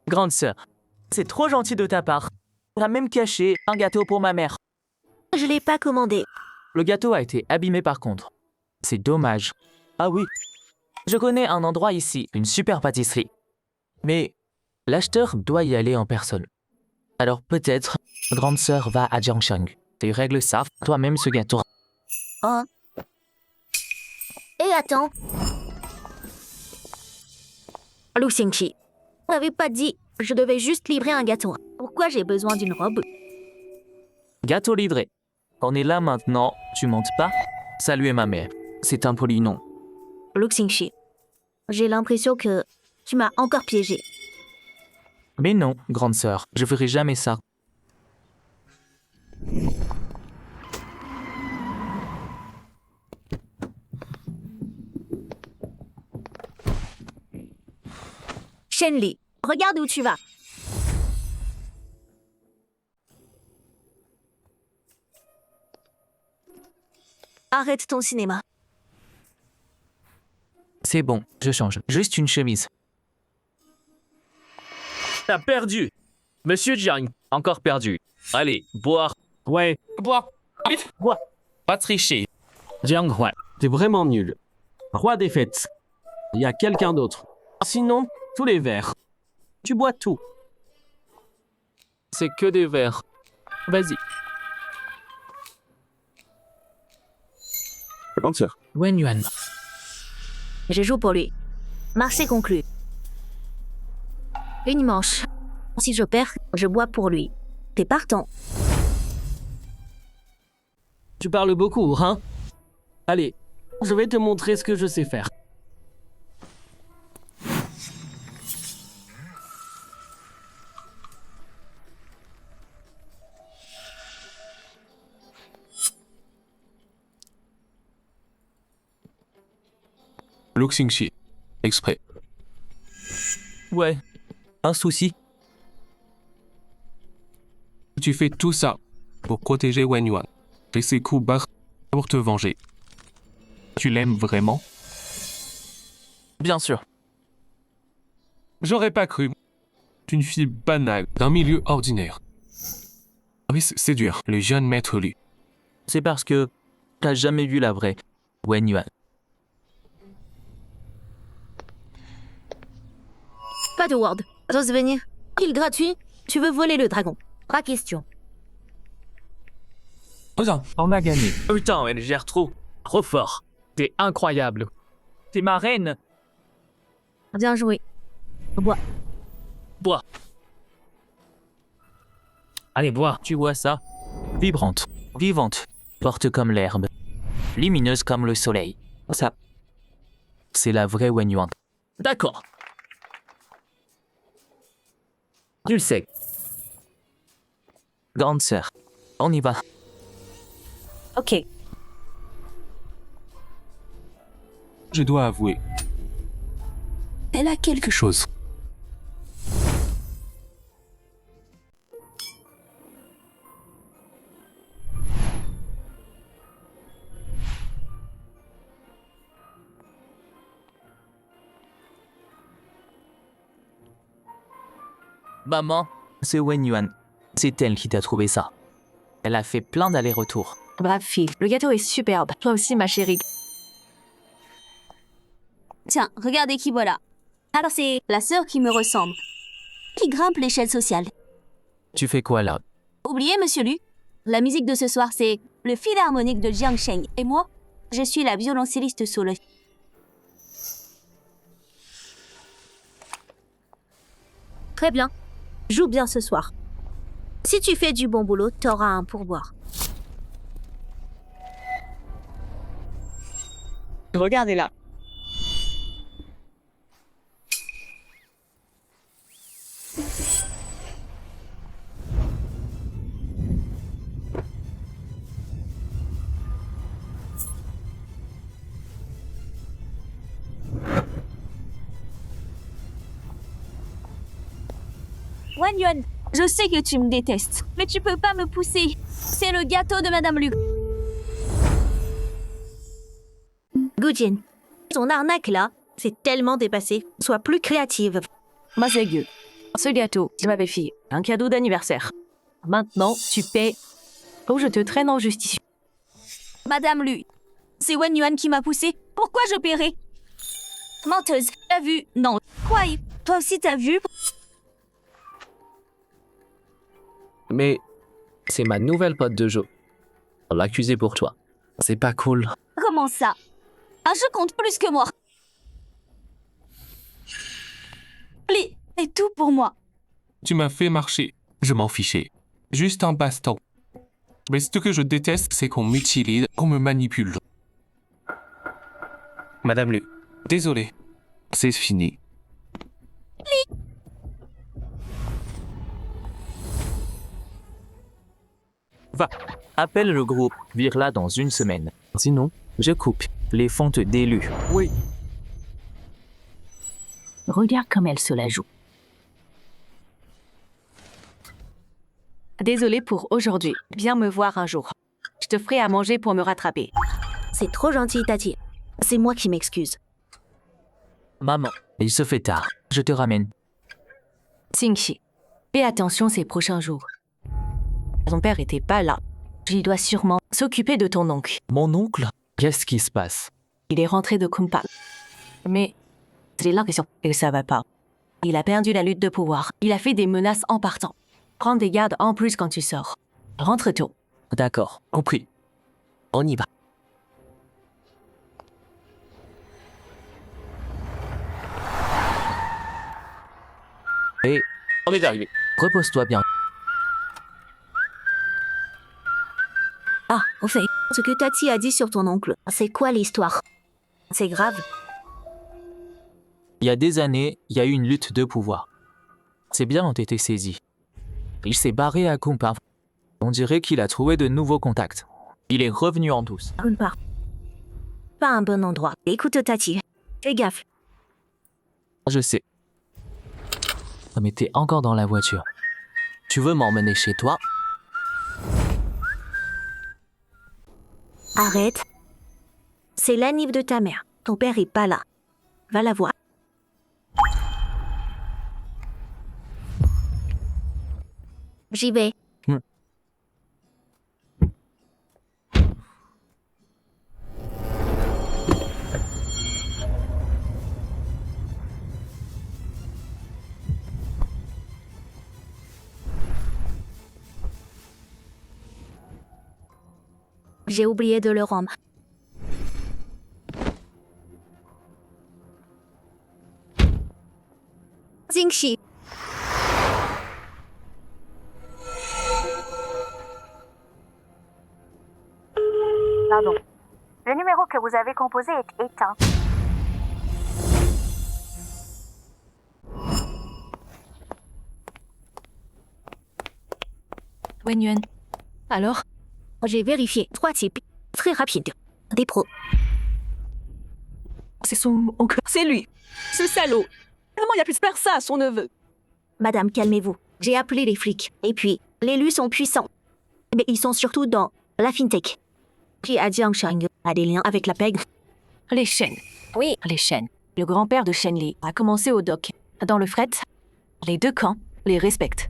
Grande sœur, c'est trop gentil de ta part. On a même caché un gâteau pour ma mère. Je l'ai pas commandé. Le gâteau a été abîmé par contre. C'est dommage. Ah oui. Je connais un endroit ici, une super pâtisserie. Mais l'acheteur doit y aller en personne. Alors peut-être, grande sœur va à Jiangsheng. Tu règles ça toi-même ce gâteau. Oh. Et attends. Lu Xingqi, on n'avait pas dit je devais juste livrer un gâteau. Pourquoi j'ai besoin d'une robe? Gâteau livré. On est là maintenant, tu montes pas? Saluer ma mère. C'est impoli, non? Lu Xingqi, j'ai l'impression que tu m'as encore piégé. Mais non, grande sœur, je ferai jamais ça. Shenli, regarde où tu vas. Arrête ton cinéma. C'est bon, je change. Juste une chemise. T'as perdu. Monsieur Jiang, encore perdu. Allez, boire. Ouais, Bois. Vite. bois. Pas tricher. Jiang Huan, t'es vraiment nul. Roi des fêtes. Il y a quelqu'un d'autre. Sinon, tous les verres. Tu bois tout. C'est que des verres. Vas-y. Grande sœur. Wen Yuan. Je joue pour lui. Marché conclu. Une manche. Si je perds, je bois pour lui. T'es partant. Tu parles beaucoup, hein? Allez, je vais te montrer ce que je sais faire. Lu Xingqi. Exprès. Ouais. Un souci? Tu fais tout ça pour protéger Wen Yuan et ses coups bas pour te venger. Tu l'aimes vraiment? Bien sûr. J'aurais pas cru. Une fille banale d'un milieu ordinaire. Oui, c'est dur, le jeune maître Lu. C'est parce que t'as jamais vu la vraie Wen Yuan. Pas de word. J'ose venir. Kill gratuit. Tu veux voler le dragon. Pas question. On a gagné. Putain, elle gère trop. Trop fort. T'es incroyable. T'es ma reine. Bien joué. Bois. Bois. Allez, bois. Tu vois ça? Vibrante, vivante, forte comme l'herbe, lumineuse comme le soleil. Ça, c'est la vraie Wen Yuan. D'accord. Tu le sais. Grande sœur, on y va. Ok. Je dois avouer. Elle a quelque chose. Maman, c'est Wen Yuan. C'est elle qui t'a trouvé ça. Elle a fait plein d'allers-retours. Brave fille. Le gâteau est superbe. Toi aussi, ma chérie. Tiens, regardez qui voilà. Alors c'est la sœur qui me ressemble, qui grimpe l'échelle sociale. Tu fais quoi là? Oubliez, monsieur Lu, la musique de ce soir, c'est le philharmonique de Jiangsheng. Et moi, je suis la violoncelliste solo. Très bien. Joue bien ce soir. Si tu fais du bon boulot, t'auras un pourboire. Regardez là. Wen Yuan, je sais que tu me détestes, mais tu peux pas me pousser. C'est le gâteau de Madame Lu. Gujin, ton arnaque là, c'est tellement dépassé. Sois plus créative. Ma c'est gueux. Ce gâteau, c'est ma belle-fille. Un cadeau d'anniversaire. Maintenant, tu paies. Ou je te traîne en justice. Madame Lu, c'est Wen Yuan qui m'a poussé. Pourquoi je paierai? Menteuse, t'as vu? Non. Quoi? Toi aussi t'as vu? Mais c'est ma nouvelle pote de jeu. On l'a accusé pour toi. C'est pas cool. Comment ça? Un jeu compte plus que moi. Li, c'est tout pour moi. Tu m'as fait marcher. Je m'en fichais. Juste un baston. Mais ce que je déteste, c'est qu'on m'utilise, qu'on me manipule. Madame Lu, désolé. C'est fini. Va, appelle le groupe, vire-la dans une semaine. Sinon, je coupe les fontes d'élus. Oui. Regarde comme elle se la joue. Désolée pour aujourd'hui. Viens me voir un jour. Je te ferai à manger pour me rattraper. C'est trop gentil, Tati. C'est moi qui m'excuse. Maman, il se fait tard. Je te ramène. Xingxi, fais attention ces prochains jours. Son père était pas là. Il doit sûrement s'occuper de ton oncle. Mon oncle? Qu'est-ce qui se passe? Il est rentré de Kumpa. Mais j'ai l'impression que ça va pas. Il a perdu la lutte de pouvoir. Il a fait des menaces en partant. Prends des gardes en plus quand tu sors. Rentre tôt. D'accord, compris. On y va. Et On est arrivé. repose-toi bien. Ah, au fait, ce que Tati a dit sur ton oncle, c'est quoi l'histoire? C'est grave. Il y a des années, il y a eu une lutte de pouvoir. Ses biens ont été saisis. Il s'est barré à Kumpa. On dirait qu'il a trouvé de nouveaux contacts. Il est revenu en douce. Kumpa. Pas un bon endroit. Écoute, Tati, fais gaffe. Je sais. Mais t'es encore dans la voiture. Tu veux m'emmener chez toi? Arrête. C'est l'anniv de ta mère. Ton père est pas là. Va la voir. J'y vais. J'ai oublié de le rendre. Xingxi. Pardon. Le numéro que vous avez composé est éteint. Wen Yuan. Alors? J'ai vérifié 3 types. Très rapide. Des pros. C'est son oncle. C'est lui. Ce salaud. Comment il a pu se faire ça à son neveu? Madame, calmez-vous. J'ai appelé les flics. Et puis, les lus sont puissants. Mais ils sont surtout dans la fintech. Qui a Jiangshang a des liens avec la PEG. Les chaînes. Oui. Les chaînes. Le grand-père de Shen Li a commencé au dock. Dans le fret, les deux camps les respectent.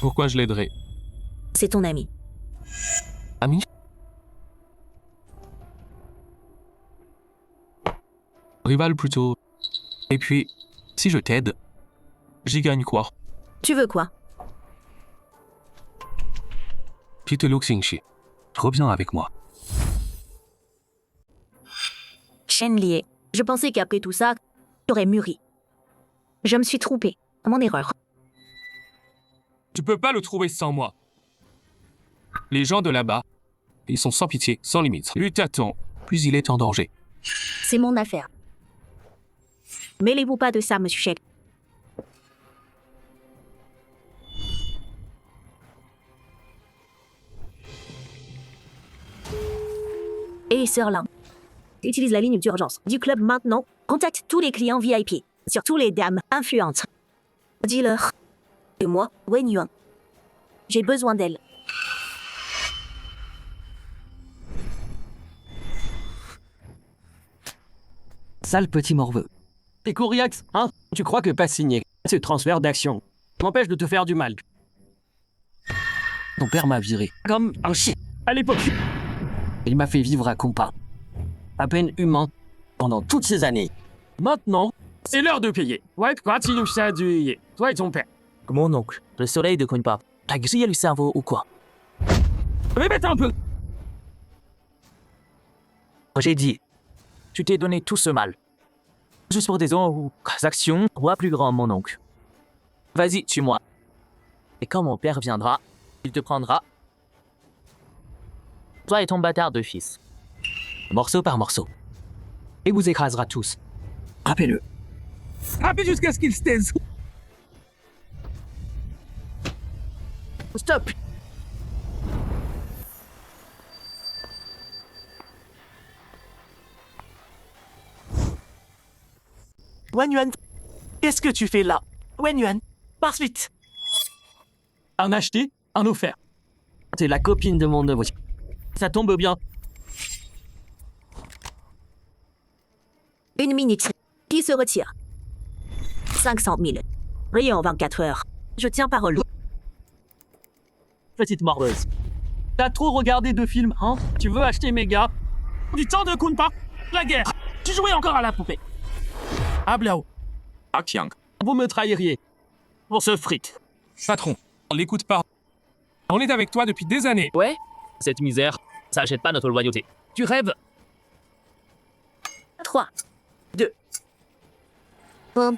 Pourquoi je l'aiderais? C'est ton ami. Ami? Rival plutôt. Et puis, si je t'aide, j'y gagne quoi? Tu veux quoi? Quitte le Xingxi. Reviens avec moi. Shen Li, je pensais qu'après tout ça, tu aurais mûri. Je me suis trompée. Mon erreur. Tu peux pas le trouver sans moi. Les gens de là-bas, ils sont sans pitié, sans limite. Plus t'attends, plus il est en danger. C'est mon affaire. Mêlez-vous pas de ça, monsieur Sheikh. Et Sir Lang, utilise la ligne d'urgence du club maintenant. Contacte tous les clients VIP, surtout les dames influentes. Dis-leur que moi, Wen Yuan, j'ai besoin d'elle. Sale petit morveux. Et Kouriax, hein? Tu crois que pas signé ce transfert d'action m'empêche de te faire du mal? Ton père m'a viré. Comme un chien. À l'époque, il m'a fait vivre à compas. À peine humain. Pendant toutes ces années. Maintenant, c'est l'heure de payer. Ouais, continue ça du toi et ton père. Mon oncle, le soleil ne cogne pas. T'as grillé le cerveau ou quoi? Répète un peu. J'ai dit, tu t'es donné tout ce mal. Juste pour des actions, roi plus grand, mon oncle. Vas-y, tue-moi. Et quand mon père viendra, il te prendra, toi et ton bâtard de fils, morceau par morceau, et vous écrasera tous. Rappelez-le. Rappelez jusqu'à ce qu'il se taise. Stop! Wen Yuan, qu'est-ce que tu fais là? Wen Yuan, passe vite! Un acheté, un offert. T'es la copine de mon neveu. Ça tombe bien. Une minute. Qui se retire? 500 000. Rien en 24 heures. Je tiens parole. Petite mordeuse. T'as trop regardé de films, hein? Tu veux acheter mes gars? Du temps de Kunpa, la guerre. Tu jouais encore à la poupée. Ah Blao. Ah Kiang. Vous me trahiriez. Pour ce fric. Patron, on l'écoute pas. On est avec toi depuis des années. Ouais, cette misère, ça achète pas notre loyauté. Tu rêves? 3, 2, 1.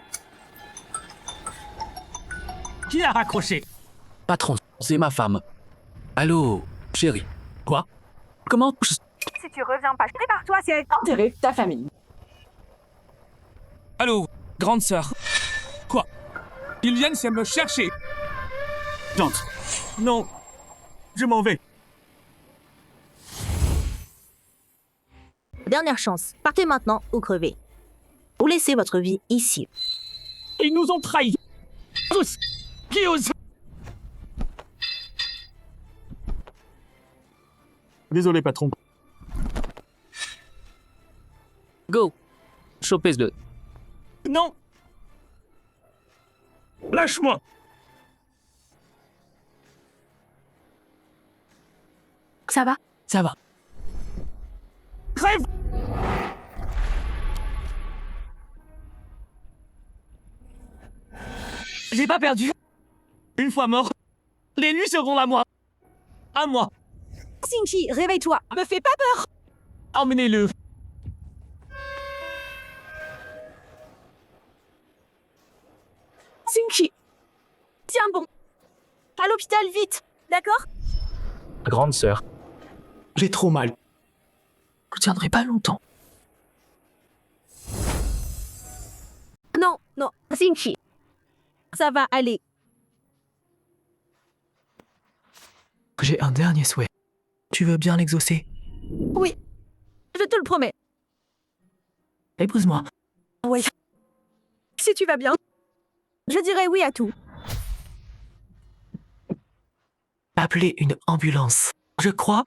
Qui a raccroché? Patron, c'est ma femme. Allô, chérie. Quoi? Comment? Si tu reviens pas, prépare-toi, c'est Enterrer ta famille. Allô, grande sœur. Quoi? Ils viennent c'est me chercher. J'entre. Non. Je m'en vais. Dernière chance. Partez maintenant ou crevez. Ou laissez votre vie ici. Ils nous ont trahis. Tous. Qui ose? Désolé, patron. Go. Chopez-le. Non. Lâche-moi. Ça va? Ça va. Crève. J'ai pas perdu. Une fois mort, les nuits seront à moi. À moi. Xingqi, réveille-toi. Me fais pas peur. Emmenez-le. Xingqi. Tiens bon. À l'hôpital, vite. D'accord? Grande sœur. J'ai trop mal. Je tiendrai pas longtemps. Non, non. Xingqi. Ça va aller. J'ai un dernier souhait. Tu veux bien l'exaucer? Oui. Je te le promets. Épouse-moi. Oui. Si tu vas bien. Je dirais oui à tout. Appelez une ambulance. Je crois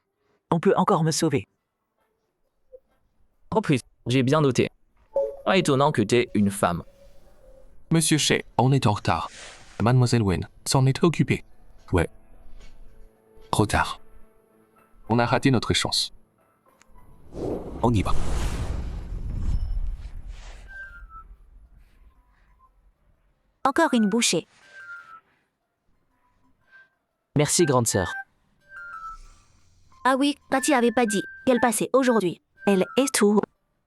on peut encore me sauver. Oh putain, j'ai bien noté. Pas étonnant que t'aies une femme. Monsieur Shea, on est en retard. Mademoiselle Wen s'en est occupée. Ouais. Trop tard. On a raté notre chance. On y va. Encore une bouchée. Merci, grande sœur. Ah oui, Tati avait pas dit qu'elle passait aujourd'hui. Elle est tout.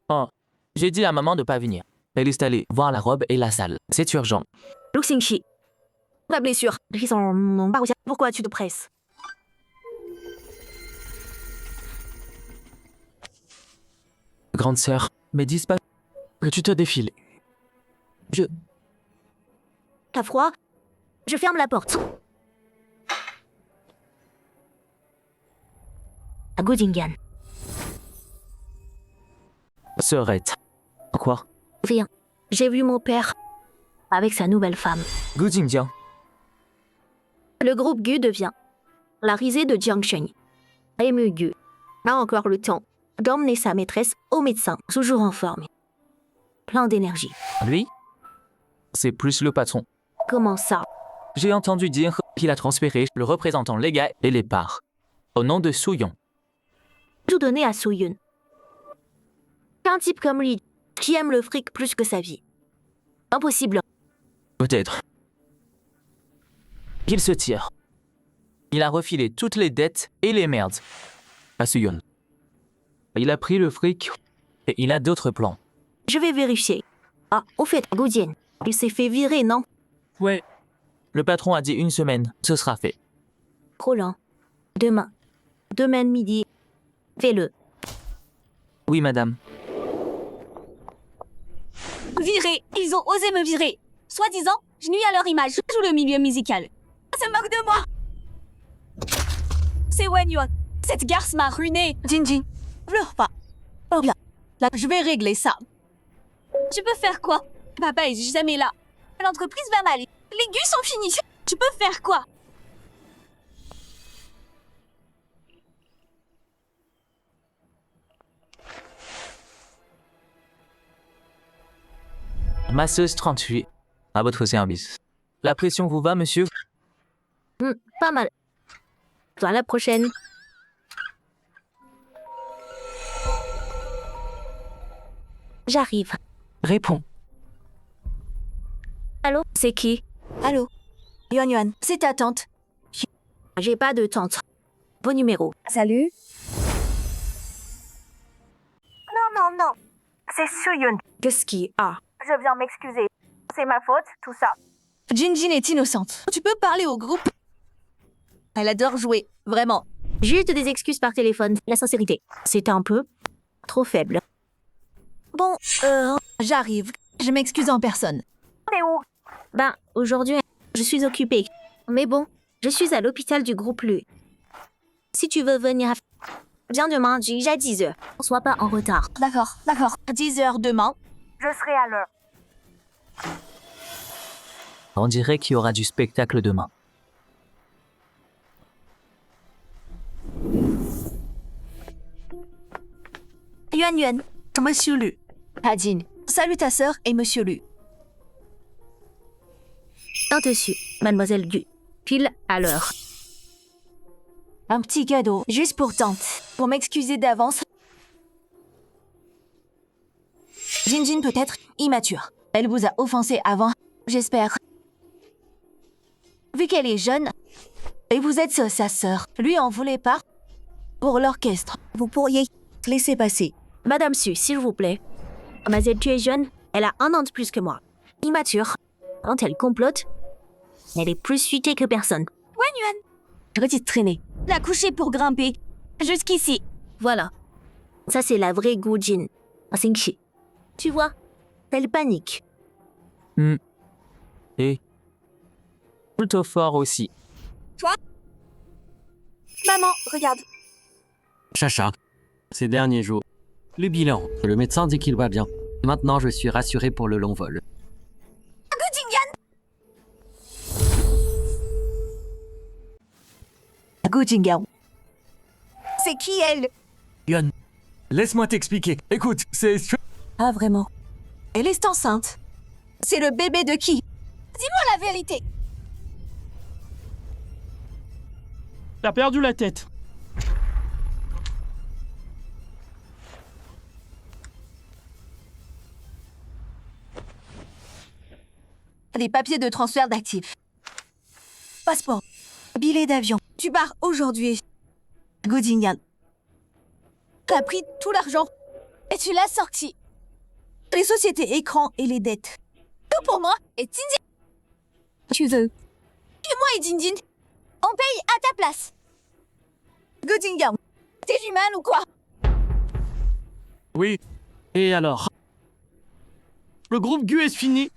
Oh, j'ai dit à maman de pas venir. Elle est allée voir la robe et la salle. C'est urgent. Lu Xingqi. La blessure. Pourquoi tu te presses? Grande sœur, mais dis pas que tu te défiles. T'as froid? Je ferme la porte. À Godingan. Sœurette. Quoi? Viens. J'ai vu mon père avec sa nouvelle femme. Gu Jingjiang. Le groupe Gu devient la risée de Jiang Shen. Ému Gu a encore le temps d'emmener sa maîtresse au médecin, toujours en forme. Plein d'énergie. Lui? C'est plus le patron. Comment ça? J'ai entendu dire Il a transféré le représentant légal et les parts au nom de Souyon. Tout donner à Soyun. Un type comme lui, qui aime le fric plus que sa vie. Impossible. Peut-être. Il se tire. Il a refilé toutes les dettes et les merdes à Souyon. Il a pris le fric et il a d'autres plans. Je vais vérifier. Ah, au fait, Goudienne, il s'est fait virer, non? Ouais. Le patron a dit 1 semaine, ce sera fait. Roland, demain midi, fais-le. Oui, madame. Viré. Ils ont osé me virer. Soi-disant, je nuis à leur image. Je joue le milieu musical. Ils se moquent de moi. C'est Wenyuan. Cette garce m'a ruiné. Jinjin, pleure pas. Oh là, là, je vais régler ça. Je peux faire quoi? Papa est jamais là. L'entreprise va mal. Les gus sont finis. Je peux faire quoi? Masseuse 38, à votre service. La pression vous va, monsieur? Pas mal. À la prochaine. J'arrive. Réponds. Allô, c'est qui? Allô, Yuan, c'est ta tante. J'ai pas de tante. Vos numéros. Salut. Non. C'est Soyun. Qu'est-ce qui a? Je viens m'excuser. C'est ma faute, tout ça. Jinjin est innocente. Tu peux parler au groupe. Elle adore jouer, vraiment. Juste des excuses par téléphone. La sincérité. C'est un peu trop faible. Bon, j'arrive. Je m'excuse en personne. T'es où? Ben, aujourd'hui, je suis occupée. Mais bon, je suis à l'hôpital du groupe Lu. Si tu veux venir, viens demain, à 10h. Sois pas en retard. D'accord. 10h demain. Je serai à l'heure. On dirait qu'il y aura du spectacle demain. Yuan, Monsieur Lu. Hadin, salut ta sœur et Monsieur Lu. Un dessus, mademoiselle Gu. Pile à l'heure. Un petit cadeau, juste pour tante. Pour m'excuser d'avance. Jinjin peut être immature. Elle vous a offensé avant, j'espère. Vu qu'elle est jeune, et vous êtes sa sœur, lui en voulait pas. Pour l'orchestre, vous pourriez laisser passer. Madame Su, s'il vous plaît. Mademoiselle, tu es jeune, elle a 1 an de plus que moi. Immature. Quand elle complote, elle est plus fuitée que personne. Wenyuan. Petite traînée. La coucher pour grimper. Jusqu'ici. Voilà. Ça, c'est la vraie Gujin. Singshi. Tu vois, elle panique. Et plutôt fort aussi. Maman, regarde. Chacha, ces derniers jours. Le bilan. Le médecin dit qu'il va bien. Maintenant, je suis rassuré pour le long vol. Gujingan. C'est qui elle? Yuan, laisse-moi t'expliquer. Écoute, c'est... Ah, vraiment? Elle est enceinte. C'est le bébé de qui? Dis-moi la vérité. T'as perdu la tête. Des papiers de transfert d'actifs. Passeport. Billet d'avion. Tu pars aujourd'hui. Gujingan. T'as pris tout l'argent et tu l'as sorti. Les sociétés écrans et les dettes. Tout pour moi et Jinjin. Tu veux. Et moi et Jinjin, on paye à ta place. Gujingan. T'es humaine ou quoi? Oui. Et alors? Le groupe Gu est fini.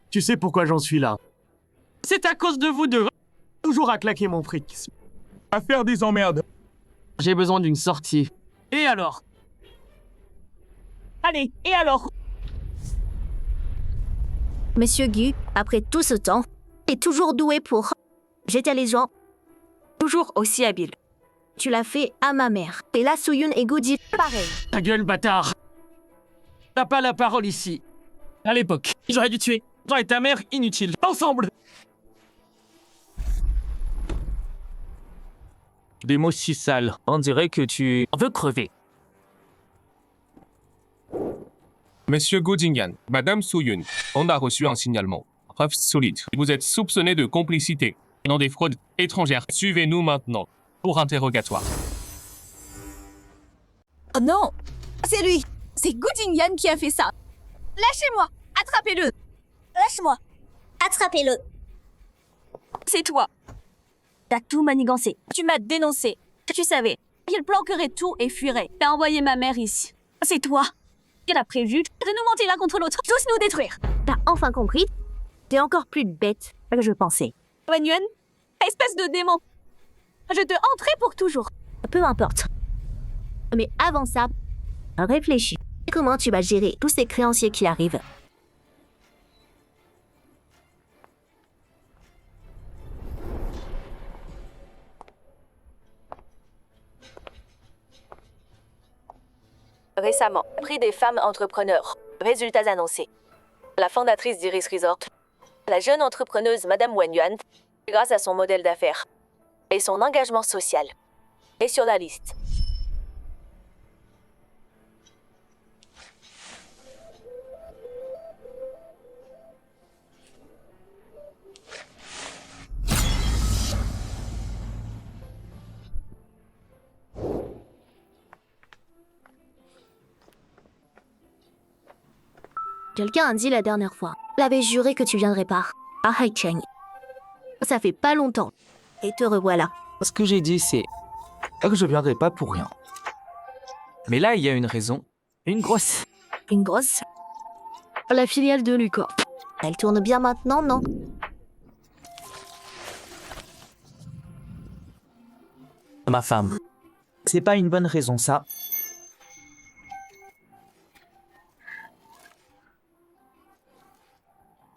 Tu sais pourquoi j'en suis là? C'est à cause de vous deux. Toujours à claquer mon fric. À faire des emmerdes. J'ai besoin d'une sortie. Et alors? Allez, et alors? Monsieur Gu, après tout ce temps, est toujours doué pour jeter les gens. Toujours aussi habile. Tu l'as fait à ma mère. Et là, Soyun et Gujin, pareil. Ta gueule, bâtard! T'as pas la parole ici. À l'époque, j'aurais dû tuer. Toi et ta mère, inutile. Ensemble! Des mots si sales. On dirait que tu veux crever. Monsieur Godingan, Madame Soyun, on a reçu un signalement. Preuve solide. Vous êtes soupçonné de complicité dans des fraudes étrangères. Suivez-nous maintenant pour interrogatoire. Oh non! C'est lui! C'est Goodingan qui a fait ça! Lâchez-moi! Attrapez-le! Lâche-moi! Attrapez-le. C'est toi! T'as tout manigancé. Tu m'as dénoncé. Tu savais. Il planquerait tout et fuirait. T'as envoyé ma mère ici. C'est toi! Elle a prévu de nous monter l'un contre l'autre, tous nous détruire! T'as enfin compris? T'es encore plus bête que je pensais. Wen Yuan, espèce de démon! Je te hanterai pour toujours! Peu importe. Mais avant ça, réfléchis. Comment tu vas gérer tous ces créanciers qui arrivent? Récemment, prix des femmes entrepreneurs. Résultats annoncés. La fondatrice d'Iris Resort, la jeune entrepreneuse Madame Wen Yuan, grâce à son modèle d'affaires et son engagement social, est sur la liste. Quelqu'un a dit la dernière fois. L'avais juré que tu viendrais pas. À Haicheng. Ça fait pas longtemps. Et te revoilà. Ce que j'ai dit, c'est que je viendrai pas pour rien. Mais là, il y a une raison. Une grosse. Une grosse? La filiale de Lucor. Elle tourne bien maintenant, non? Ma femme. C'est pas une bonne raison, ça.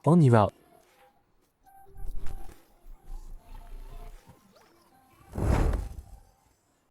On y va.